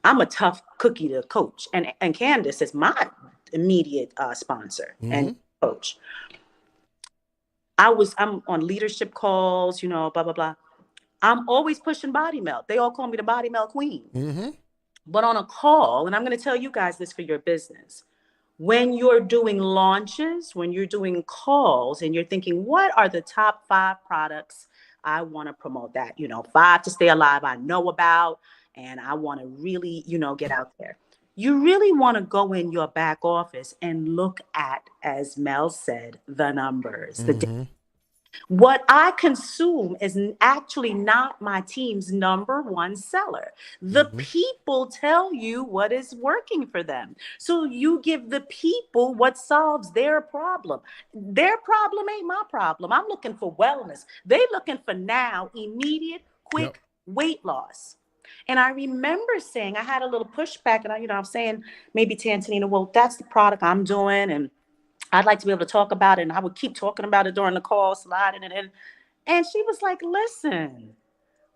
I'm a tough cookie to coach, and Candace is my immediate sponsor Mm-hmm. and coach. I'm on leadership calls, blah blah blah. I'm always pushing body melt. They all call me the body melt queen. Mm-hmm. But on a call, and I'm going to tell you guys this for your business, when you're doing launches, when you're doing calls and you're thinking, what are the top 5 products I want to promote, that, 5 to stay alive I know about, and I want to really, get out there. You really want to go in your back office and look at, as Mel said, the numbers. Mm-hmm. What I consume is actually not my team's number one seller. The Mm-hmm. people tell you what is working for them. So you give the people what solves their problem. Their problem ain't my problem. I'm looking for wellness. They looking for now, immediate, quick Yep. weight loss. And I remember saying, I had a little pushback, and I'm saying maybe to Antonina, well, that's the product I'm doing, and I'd like to be able to talk about it. And I would keep talking about it during the call, sliding it in. And she was like, listen,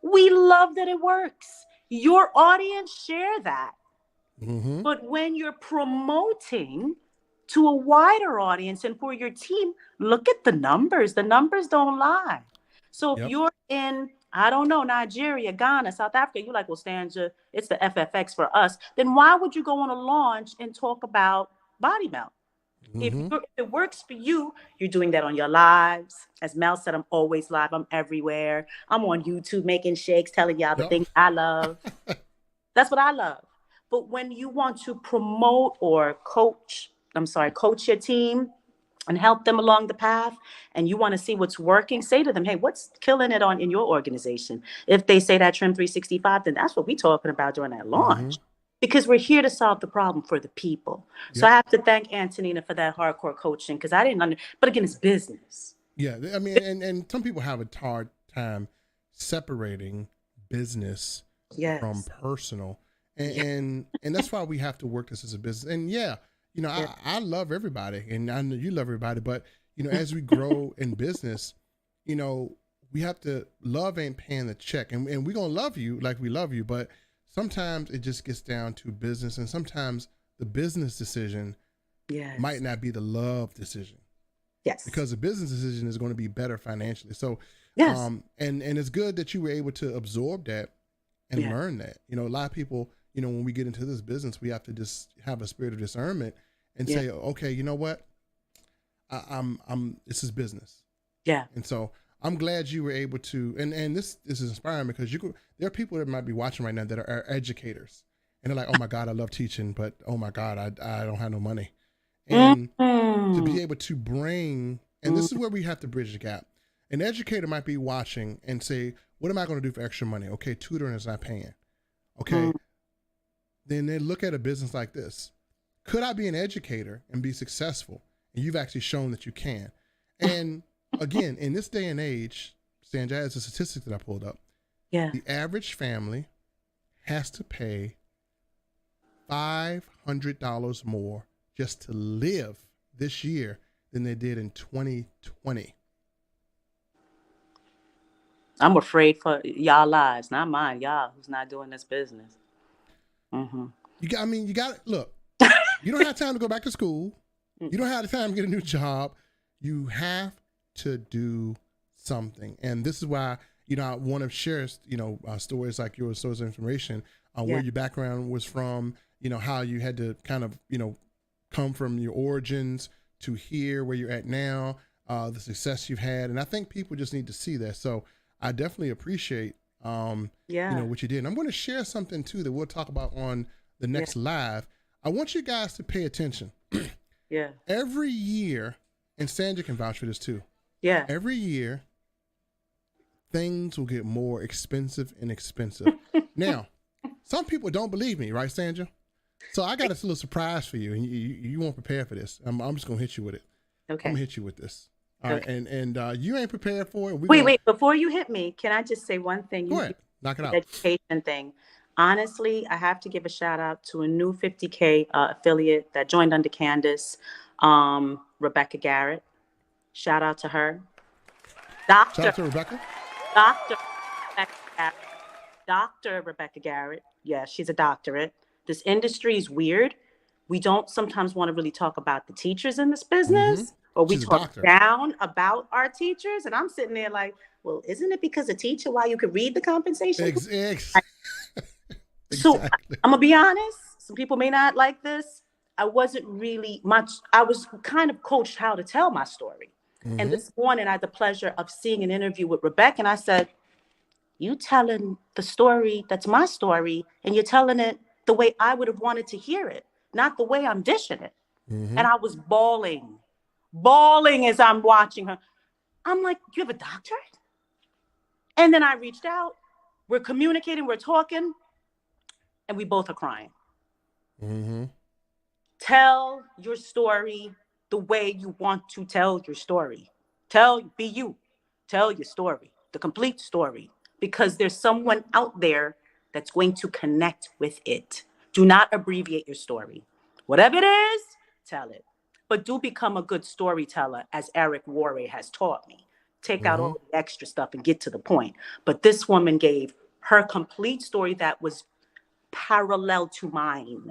we love that it works. Your audience share that. Mm-hmm. But when you're promoting to a wider audience and for your team, look at the numbers. The numbers don't lie. So if Yep. you're in, I don't know, Nigeria, Ghana, South Africa, you're like, well, Stanja, it's the FFX for us. Then why would you go on a launch and talk about body melt? If Mm-hmm. it works for you, you're doing that on your lives. As Mel said, I'm always live. I'm everywhere. I'm on YouTube making shakes, telling y'all the Yep. things I love. That's what I love. But when you want to promote or coach your team and help them along the path, and you want to see what's working, say to them, hey, what's killing it in your organization? If they say that Trim 365, then that's what we're talking about during that Mm-hmm. launch. Because we're here to solve the problem for the people. So I Yep. have to thank Antonina for that hardcore coaching, because I didn't but again, it's business. Yeah. I mean, and some people have a hard time separating business from Yes. personal, Yeah. and that's why we have to work this as a business. And yeah, Yeah. I love everybody, and I know you love everybody, but as we grow in business, we have to, love ain't paying the check, and we're gonna love you like we love you, but sometimes it just gets down to business, and sometimes the business decision Yes. might not be the love decision, Yes. because the business decision is going to be better financially. So, Yes. and it's good that you were able to absorb that and Yeah. learn that. A lot of people, when we get into this business, we have to just have a spirit of discernment and Yeah. say, okay, you know what, this is business. Yeah. And so I'm glad you were able to, and this is inspiring, because there are people that might be watching right now that are educators, and they're like, oh my God, I love teaching, but oh my God, I don't have no money. And to be able to bring, and this is where we have to bridge the gap. An educator might be watching and say, what am I going to do for extra money? Okay, tutoring is not paying. Okay. Then they look at a business like this. Could I be an educator and be successful? And you've actually shown that you can. And again, in this day and age, Stanja, as a statistic that I pulled up, Yeah. the average family has to pay $500 more just to live this year than they did in 2020. I'm afraid for y'all lives, not mine. Y'all who's not doing this business. Mm-hmm. You got look. You don't have time to go back to school. You don't have the time to get a new job. You have to do something, and this is why I want to share stories like yours, stories of information, where your background was from. How you had to kind of come from your origins to here where you're at now, the success you've had, and I think people just need to see that. So I definitely appreciate what you did. And I'm going to share something too that we'll talk about on the next live. I want you guys to pay attention. Yeah. Every year, and Stanja can vouch for this too. Yeah. Every year, things will get more expensive and expensive. Now, some people don't believe me, right, Stanja? So I got this little surprise for you, and you won't prepare for this. I'm just gonna hit you with it. Okay. I'm gonna hit you with this. All right, and you ain't prepared for it. Wait. Before you hit me, can I just say one thing? Go ahead. Knock it out. Education thing. Honestly, I have to give a shout out to a new 50K affiliate that joined under Candace, Rebecca Garrett. Shout out to her. Shout out to Rebecca. Dr. Rebecca Garrett. Yeah, she's a doctorate. This industry is weird. We don't sometimes want to really talk about the teachers in this business, or we talk down about our teachers. And I'm sitting there like, well, isn't it because a teacher why you could read the compensation? Exactly. So I'm gonna be honest. Some people may not like this. I wasn't really much. I was kind of coached how to tell my story. And this morning I had the pleasure of seeing an interview with Rebecca, and I said, you telling the story that's my story, and you're telling it the way I would have wanted to hear it, not the way I'm dishing it. And I was bawling as I'm watching her. I'm like, you have a doctorate? And then I reached out. We're communicating, we're talking, and we both are crying. Tell your story the way you want to tell your story. Be you. Tell your story, the complete story, because there's someone out there that's going to connect with it. Do not abbreviate your story. Whatever it is, tell it. But do become a good storyteller, as Eric Worre has taught me. Take out all the extra stuff and get to the point. But this woman gave her complete story that was parallel to mine.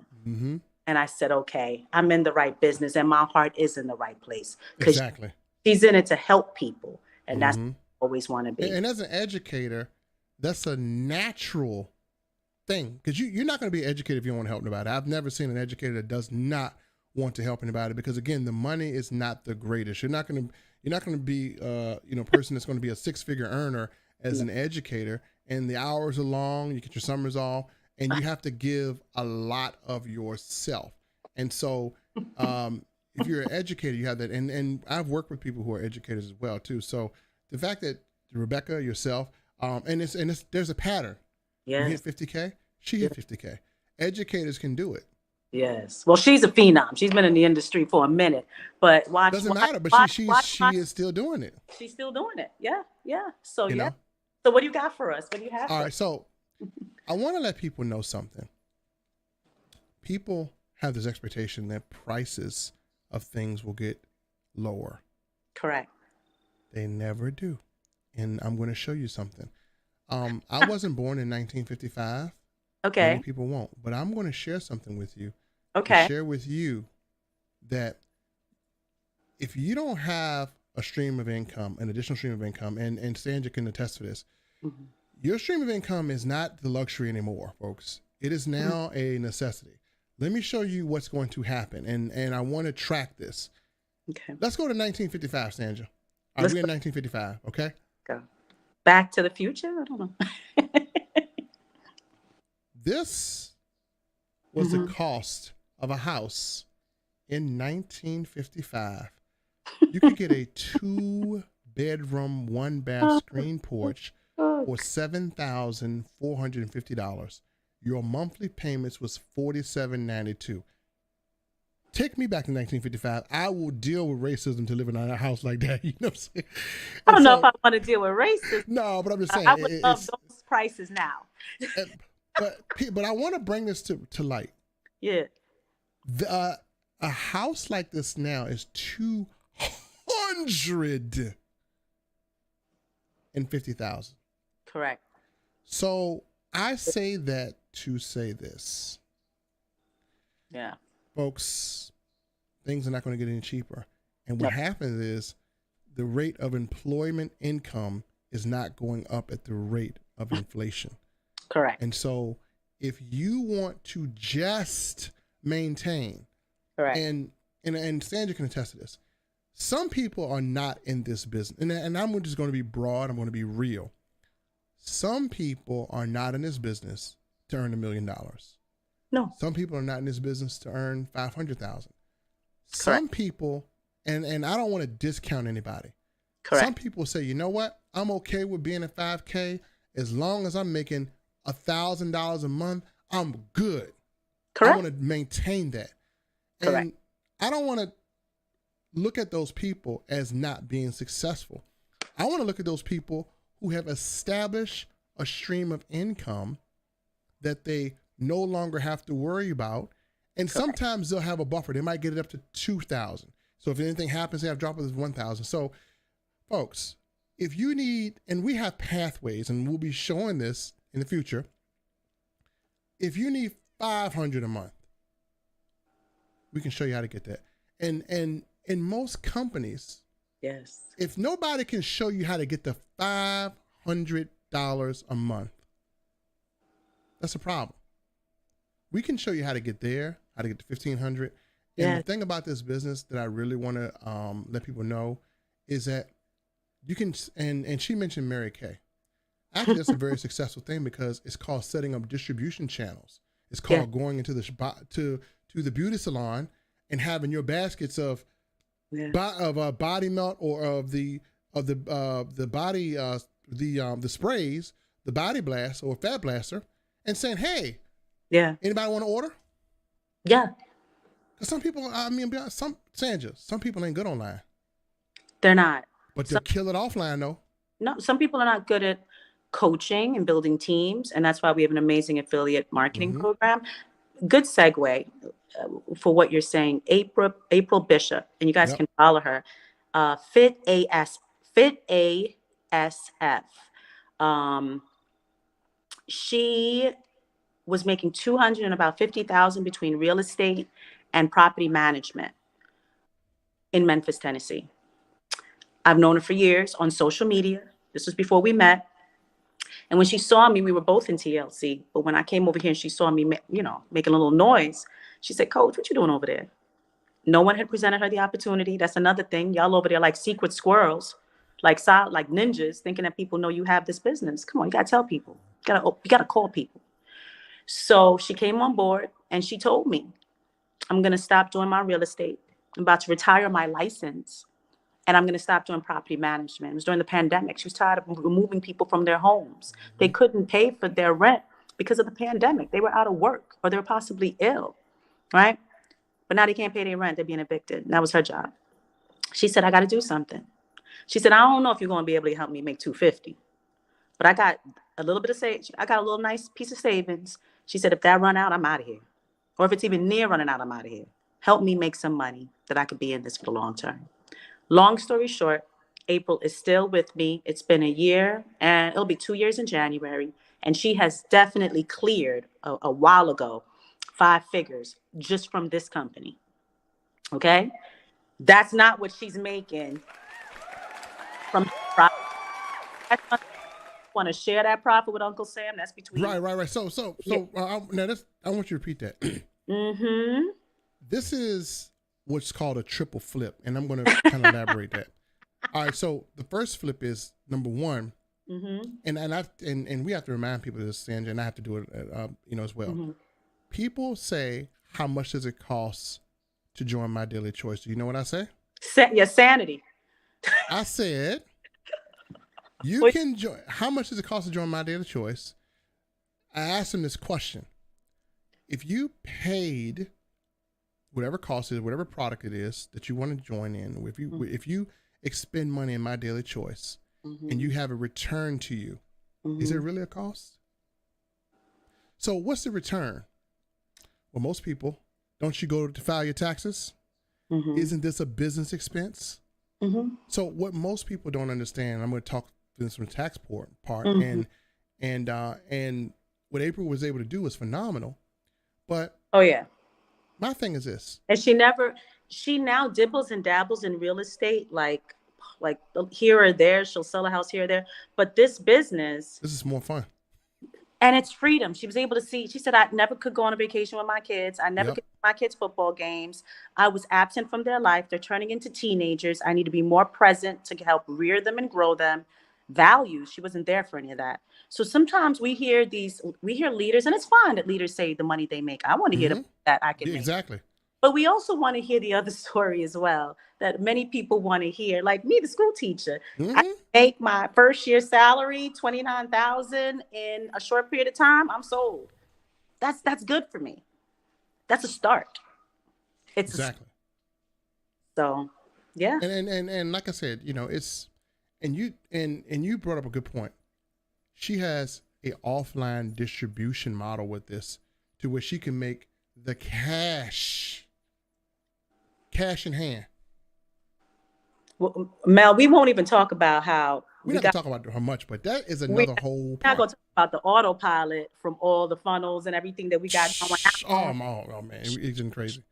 And I said, okay, I'm in the right business and my heart is in the right place. Exactly. She's in it to help people. And that's what I always want to be. And as an educator, that's a natural thing. Because you're not going to be an educator if you don't want to help nobody. I've never seen an educator that does not want to help anybody, because again, the money is not the greatest. You're not going to be a person that's going to be a six-figure earner as an educator, and the hours are long, you get your summers off, and you have to give a lot of yourself. And so if you're an educator, you have that. And I've worked with people who are educators as well too. So the fact that Rebecca, yourself, there's a pattern. You hit 50K, she hit 50K. Educators can do it. Yes. Well, she's a phenom. She's been in the industry for a minute, but doesn't matter. But she is still doing it. She's still doing it. Yeah. So So what do you got for us? What do you have? All right. So I want to let people know something. People have this expectation that prices of things will get lower. Correct. They never do, and I'm going to show you something. I wasn't born in 1955. Okay. Many people won't, but I'm going to share something with you. Okay. Share with you that if you don't have a stream of income, an additional stream of income, and Stanja can attest to this, your stream of income is not the luxury anymore, folks. It is now a necessity. Let me show you what's going to happen, and I want to track this. Okay. Let's go to 1955, Stanja. We're in 1955, okay? Go. Back to the Future? I don't know. This was the cost of a house in 1955. You could get a 2-bedroom, 1-bath screen porch for $7,450. Your monthly payments was $47.92. Take me back to 1955. I will deal with racism to live in a house like that. You know what I'm saying? I don't know if I want to deal with racism. No, but I'm just saying. I would love those prices now. But I want to bring this to light. Yeah. A house like this now is $250,000. Correct. So I say that to say this, Yeah. folks, things are not going to get any cheaper. And what No. happens is the rate of employment income is not going up at the rate of inflation. Correct. And so if you want to just maintain, Correct. and Stanja can attest to this, some people are not in this business. And I'm just going to be broad. I'm going to be real. Some people are not in this business to earn $1 million. No. Some people are not in this business to earn 500,000. Some people, and I don't want to discount anybody. Correct. Some people say, you know what? I'm okay with being at 5K as long as I'm making $1,000 a month. I'm good. Correct. I want to maintain that. Correct. And I don't want to look at those people as not being successful. I want to look at those people who have established a stream of income that they no longer have to worry about. And sometimes they'll have a buffer. They might get it up to 2,000. So if anything happens, they have drop it to 1,000. So folks, if you need, and we have pathways, and we'll be showing this in the future. If you need 500 a month, we can show you how to get that. And in most companies, Yes. if nobody can show you how to get the $500 a month, that's a problem. We can show you how to get there, how to get to 1,500. And the thing about this business that I really want to let people know is that you can, and she mentioned Mary Kay. Actually, that's a very successful thing because it's called setting up distribution channels. It's called going into the to the beauty salon and having your baskets of body melt or of the body the sprays, the body blast or fat blaster, and saying, hey, anybody want to order? Yeah. Because some people, some people ain't good online. They're not. But they'll kill it offline though. No, some people are not good at coaching and building teams, and that's why we have an amazing affiliate marketing program. Good segue for what you're saying. April Bishop, and you guys can follow her. Fit ASF. She was making 200 and about 50,000 between real estate and property management in Memphis, Tennessee. I've known her for years on social media. This was before we met. And when she saw me, we were both in TLC. But when I came over here and she saw me, making a little noise, she said, Coach, what you doing over there? No one had presented her the opportunity. That's another thing. Y'all over there like secret squirrels, like ninjas, thinking that people know you have this business. Come on, you got to tell people. You got to call people. So she came on board and she told me, I'm going to stop doing my real estate. I'm about to retire my license. And I'm going to stop doing property management. It was during the pandemic. She was tired of removing people from their homes. They couldn't pay for their rent because of the pandemic. They were out of work or they were possibly ill, right? But now they can't pay their rent. They're being evicted. And that was her job. She said, I got to do something. She said, I don't know if you're going to be able to help me make $250, but I got a little bit of savings. I got a little nice piece of savings. She said, if that run out, I'm out of here. Or if it's even near running out, I'm out of here. Help me make some money that I could be in this for the long term. Long story short, April is still with me. It's been a year and it'll be 2 years in January. And she has definitely cleared a while ago 5 figures just from this company. Okay. That's not what she's making from profit. I want to share that profit with Uncle Sam. That's between right. So now I want you to repeat that. This is what's called a triple flip, and I'm going to kind of elaborate that. All right, so the first flip is number one, and we have to remind people of this, Stanja, and I have to do it, as well. People say, "How much does it cost to join My Daily Choice?" Do you know what I say? Your sanity. I said, "You can join. How much does it cost to join My Daily Choice?" I asked them this question: if you paid whatever cost is, whatever product it is that you want to join in, if you expend money in My Daily Choice and you have a return to you, is there really a cost? So what's the return? Well, most people, don't you go to file your taxes? Isn't this a business expense? So what most people don't understand, I'm going to talk this from the tax part, and and what April was able to do was phenomenal. But Oh yeah. my thing is this. And she now dibbles and dabbles in real estate, like here or there. She'll sell a house here or there. But this business, This is more fun. and it's freedom. She was able to see. She said, I never could go on a vacation with my kids. I never Yep. could go to my kids' football games. I was absent from their life. They're turning into teenagers. I need to be more present to help rear them and grow them. Values. She wasn't there for any of that. So sometimes we hear leaders, and it's fine that leaders say the money they make. I want to hear that I can Yeah, make. exactly. But we also want to hear the other story as well, that many people want to hear. Like me, the school teacher, I make my first year salary, 29,000 in a short period of time. I'm sold. That's good for me. That's a start. It's Exactly. so, yeah. And like I said, it's and you brought up a good point. She has a offline distribution model with this, to where she can make the cash in hand. Well, Mel, we won't even talk about how We're not gonna talk about how much, but that is another whole We're not part. going to talk about the autopilot from all the funnels and everything that we got going on. Oh man, it's getting crazy.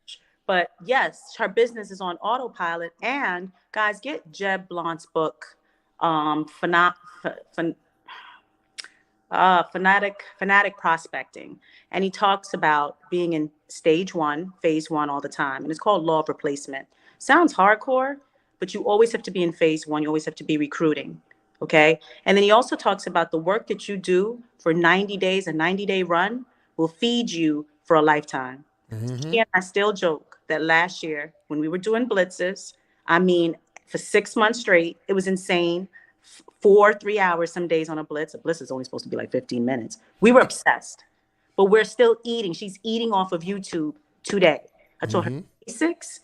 But yes, her business is on autopilot. And guys, get Jeb Blount's book, Fanatic Prospecting. And he talks about being in phase one all the time. And it's called Law of Replacement. Sounds hardcore, but you always have to be in phase one. You always have to be recruiting. Okay. And then he also talks about the work that you do for 90 days, a 90-day run will feed you for a lifetime. And I still joke that last year when we were doing blitzes, I mean, for 6 months straight, it was insane. 3 hours some days on a blitz. A blitz is only supposed to be like 15 minutes. We were obsessed, but we're still eating. She's eating off of YouTube today. I taught her basics.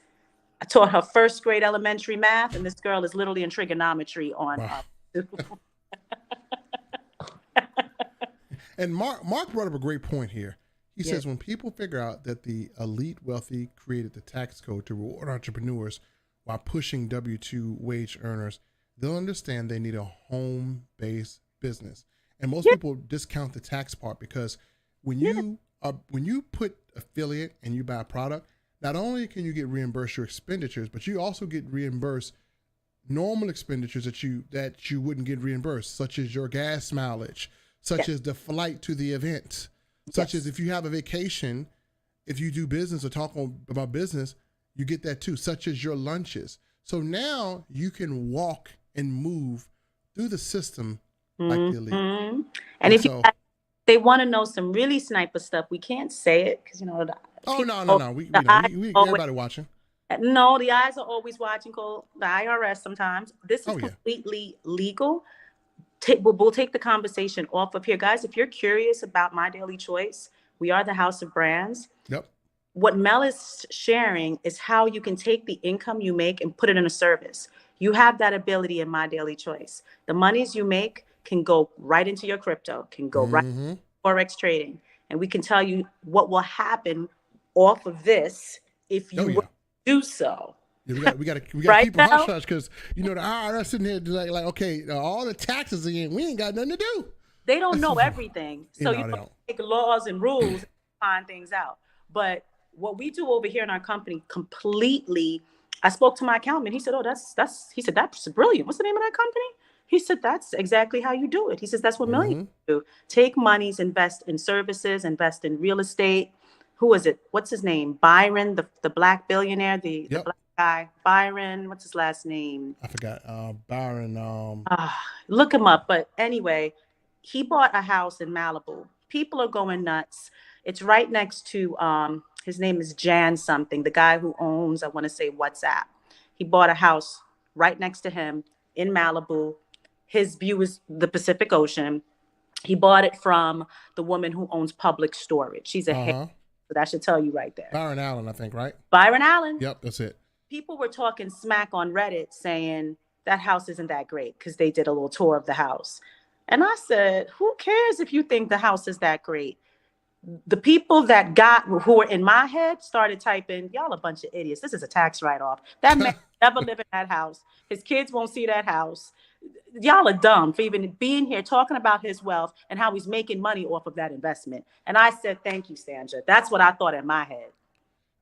I taught her first grade elementary math, and this girl is literally in trigonometry on. Wow. And Mark brought up a great point here. He says when people figure out that the elite wealthy created the tax code to reward entrepreneurs while pushing W-2 wage earners, they'll understand they need a home-based business. And most people discount the tax part, because when you put affiliate and you buy a product, not only can you get reimbursed your expenditures, but you also get reimbursed normal expenditures that you wouldn't get reimbursed, such as your gas mileage, such as the flight to the event, such as if you have a vacation, if you do business or talk about business, you get that too, such as your lunches. So now you can walk and move through the system like the elite. And if they want to know some really sniper stuff, we can't say it because no. We everybody watching. No, the eyes are always watching. Call the IRS sometimes. This is completely legal. We'll take the conversation off of here. Guys, if you're curious about My Daily Choice, we are the House of Brands. Yep. What Mel is sharing is how you can take the income you make and put it in a service. You have that ability in My Daily Choice. The monies you make can go right into your crypto, can go right into Forex trading. And we can tell you what will happen off of this if you do so. Yeah, we got to keep a hush hush, because the IRS sitting here like okay, all the taxes again, we ain't got nothing to do. They don't know everything, so you don't make laws and rules and find things out. But what we do over here in our company completely. I spoke to my accountant. He said, "Oh, he said that's brilliant. What's the name of that company?" He said, "That's exactly how you do it." He says, "That's what millions do. Take monies, invest in services, invest in real estate." Who is it? What's his name? Byron, the black billionaire, the black guy. Byron, what's his last name? I forgot. Byron. Look him up. But anyway, he bought a house in Malibu. People are going nuts. It's right next to, his name is Jan something, the guy who owns, I want to say, WhatsApp. He bought a house right next to him in Malibu. His view is the Pacific Ocean. He bought it from the woman who owns Public Storage. She's a hit. So that should tell you right there. Byron Allen, I think, right? Byron Allen. Yep, that's it. People were talking smack on Reddit saying that house isn't that great because they did a little tour of the house. And I said, who cares if you think the house is that great? The people who were in my head started typing, y'all a bunch of idiots. This is a tax write-off. That man never live in that house. His kids won't see that house. y'all are dumb for even being here talking about his wealth and how he's making money off of that investment. And I said, thank you, Stanja. That's what I thought in my head.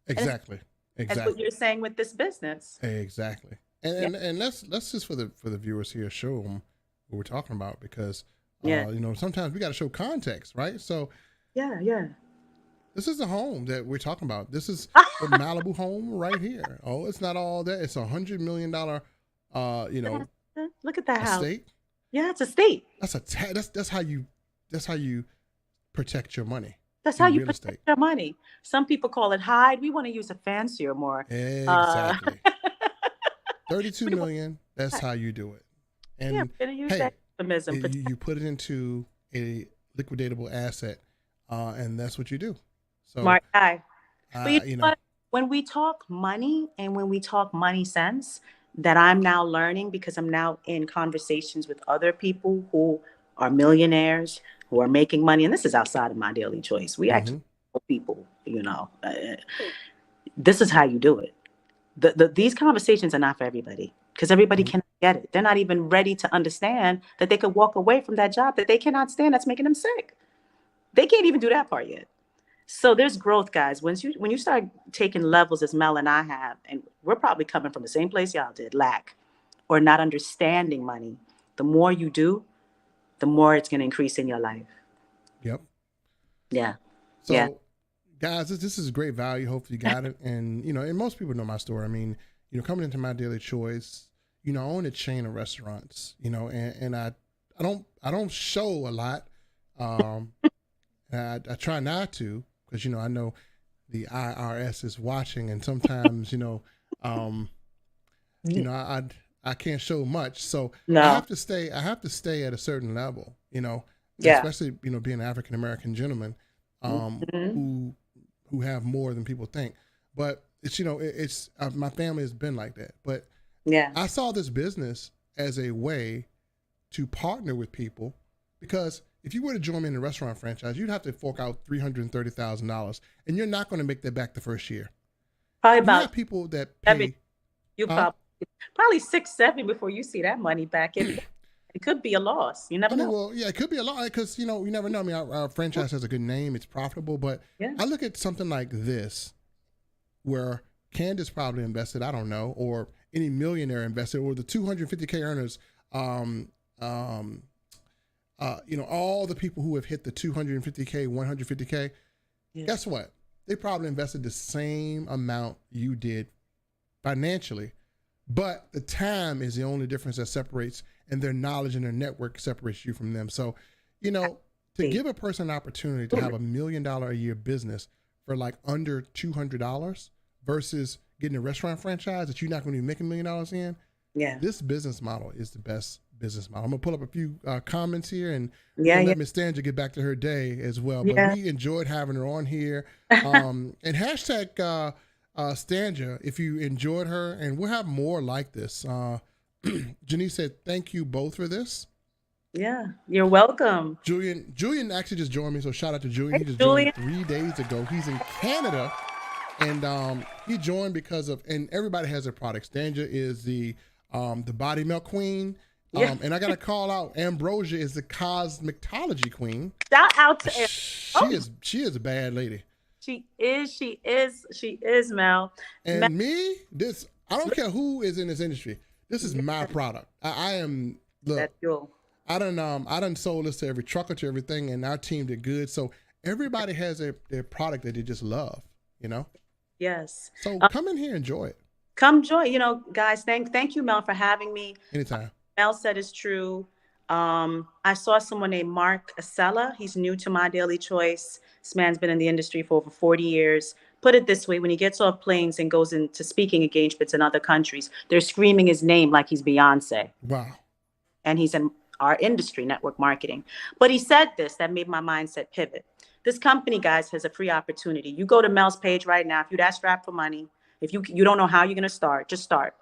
Exactly. That's what Exactly. you're saying with this business. Exactly. Yeah. And let's just for the viewers here show them what we're talking about, because Yeah. you know, sometimes we got to show context, right? So Yeah. this is the home that we're talking about. This is the Malibu home right here. Oh, it's not all that. It's $100 million, you know, Look at that house. estate. Yeah, it's a state. That's how you protect your money. That's how you real protect estate. your money. Some people call it hide. We want to use a fancier, more. Exactly. 32 million. That's how you do it. And yeah, we're gonna use hey, that euphemism. you put it into a liquidatable asset, and that's what you do. So, Smart guy. But you know, when we talk money and when we talk money sense, that I'm now learning because I'm now in conversations with other people who are millionaires, who are making money. And this is outside of my daily choice. We actually know people, this is how you do it. These conversations are not for everybody because everybody cannot get it. They're not even ready to understand that they could walk away from that job that they cannot stand, that's making them sick. They can't even do that part yet. So there's growth, guys. When you start taking levels as Mel and I have, and we're probably coming from the same place y'all did, lack or not understanding money. The more you do, the more it's going to increase in your life. Yep. Yeah. So, guys, this is great value. Hopefully, you got it. And and most people know my story. I mean, coming into My Daily Choice, I own a chain of restaurants. And I don't show a lot. I try not to, because I know the IRS is watching, and sometimes I can't show much, so No. I have to stay at a certain level, especially being an African American gentleman, who have more than people think. But it's my family has been like that. But I saw this business as a way to partner with people, because if you were to join me in a restaurant franchise, you'd have to fork out $330,000, and you're not going to make that back the first year. Probably you about have people that pay. You probably 6, 7 before you see that money back. It could be a loss. You never know. Well, yeah, it could be a lot, because you never know. I mean, our franchise has a good name; it's profitable. But I look at something like this, where Candace probably invested, I don't know, or any millionaire invested, or the 250K earners. All the people who have hit the 250K, 150K, guess what? They probably invested the same amount you did financially, but the time is the only difference that separates, and their knowledge and their network separates you from them. So, to give a person an opportunity to have $1 million a year business for like under $200 versus getting a restaurant franchise that you're not going to be making $1 million in. Yeah, this business model is the best business model. I'm gonna pull up a few comments here, and let Miss Stanja get back to her day as well. But we enjoyed having her on here. And hashtag Stanja if you enjoyed her, and we'll have more like this. Janice said, "Thank you both for this." Yeah, you're welcome. Julian actually just joined me, so shout out to Julian. He just joined 3 days ago. He's in Canada, and he joined because of, and everybody has their products. Stanja is the body milk queen. And I gotta call out, Ambrosia is the cosmetology queen. Shout out to she is a bad lady. She is, Mel. And me, I don't care who is in this industry. This is my product. I am, look, that's cool. I done sold this to every trucker, to everything, and our team did good. So everybody has their product that they just love, Yes. So come in here, enjoy it. Come join. Guys, thank you, Mel, for having me. Anytime. Mel said is true. I saw someone named Mark Acella. He's new to My Daily Choice. This man's been in the industry for over 40 years. Put it this way, when he gets off planes and goes into speaking engagements in other countries, they're screaming his name like he's Beyonce. Wow. And he's in our industry, network marketing. But he said this that made my mindset pivot. This company, guys, has a free opportunity. You go to Mel's page right now. If you're that strapped for money, if you don't know how you're going to start, just start.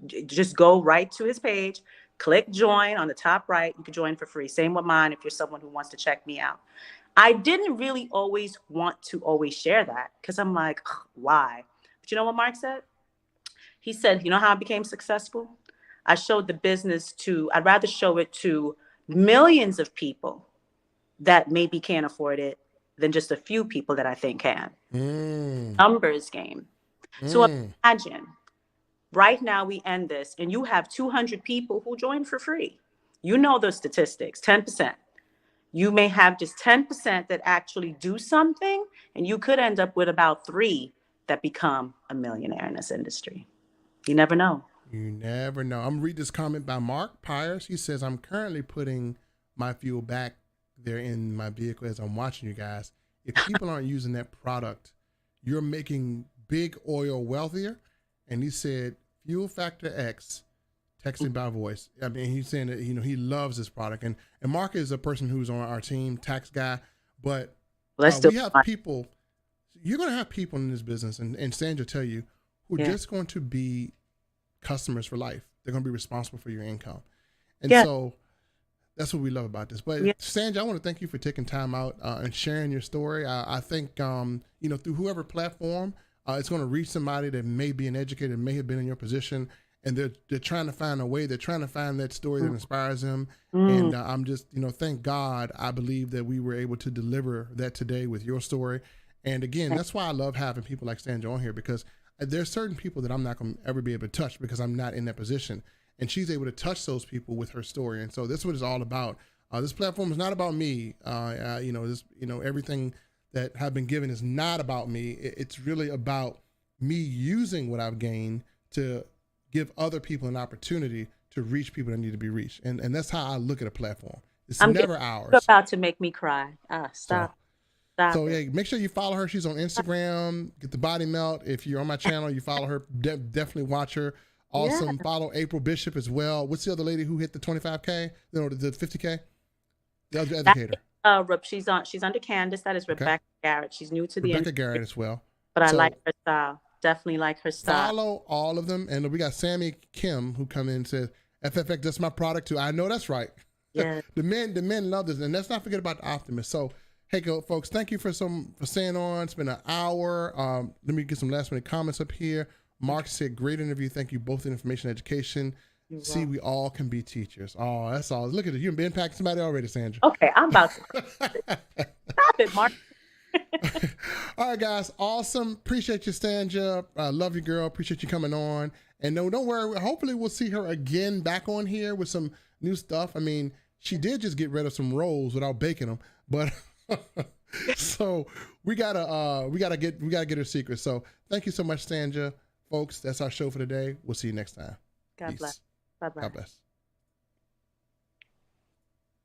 Just go right to his page. Click join on the top right. You can join for free. Same with mine if you're someone who wants to check me out. I didn't really always want to always share that because I'm like, why? But you know what Mark said? He said, you know how I became successful? I showed the business I'd rather show it to millions of people that maybe can't afford it than just a few people that I think can. Numbers game. So imagine right now we end this and you have 200 people who join for free. You know those statistics, 10%. You may have just 10% that actually do something, and you could end up with about 3 that become a millionaire in this industry. You never know. You never know. I'm going to read this comment by Mark Pyers. He says, I'm currently putting my fuel back there in my vehicle as I'm watching you guys. If people aren't using that product, you're making big oil wealthier. And he said, Fuel Factor X, texting by voice. I mean, he's saying that, he loves this product. And Mark is a person who's on our team, tax guy. But we have people, you're going to have people in this business, and Stanja tell you, who are just going to be customers for life. They're going to be responsible for your income. And so that's what we love about this. But Stanja, I want to thank you for taking time out and sharing your story. I think, through whoever platform, it's going to reach somebody that may be an educator, may have been in your position, and they're trying to find a way. They're trying to find that story that inspires them. And I'm just, thank God, I believe that we were able to deliver that today with your story. And again, that's why I love having people like Stanja on here, because there's certain people that I'm not going to ever be able to touch because I'm not in that position. And she's able to touch those people with her story. And so this is what it's all about. This platform is not about me. Everything that have been given is not about me. It's really about me using what I've gained to give other people an opportunity to reach people that need to be reached. And that's how I look at a platform. It's never ours. You're about to make me cry. Stop. So make sure you follow her. She's on Instagram. Get the Body Melt. If you're on my channel, you follow her. Definitely watch her. Awesome. Follow April Bishop as well. What's the other lady who hit the 25K? No, the 50K? The other educator. She's under Candace. That is Rebecca Garrett. She's new to the Rebecca Garrett as well. But I like her style. Definitely like her style. Follow all of them. And we got Sammy Kim who come in and says, FFX, that's my product too. I know that's right. Yeah. the men love this. And let's not forget about the optimists. So hey, folks, thank you for staying on. It's been an hour. Let me get some last minute comments up here. Mark said, great interview. Thank you both in information and education. See, we all can be teachers. Oh, that's all. Look at it. You've been impacting somebody already, Stanja. Okay, I'm about to. Stop it, Mark. All right, guys. Awesome. Appreciate you, Stanja. Love you, girl. Appreciate you coming on. And no, don't worry. Hopefully we'll see her again back on here with some new stuff. I mean, she did just get rid of some rolls without baking them, but so we gotta get her secret. So thank you so much, Stanja. Folks, that's our show for today. We'll see you next time. God bless. Bye-bye. God bless.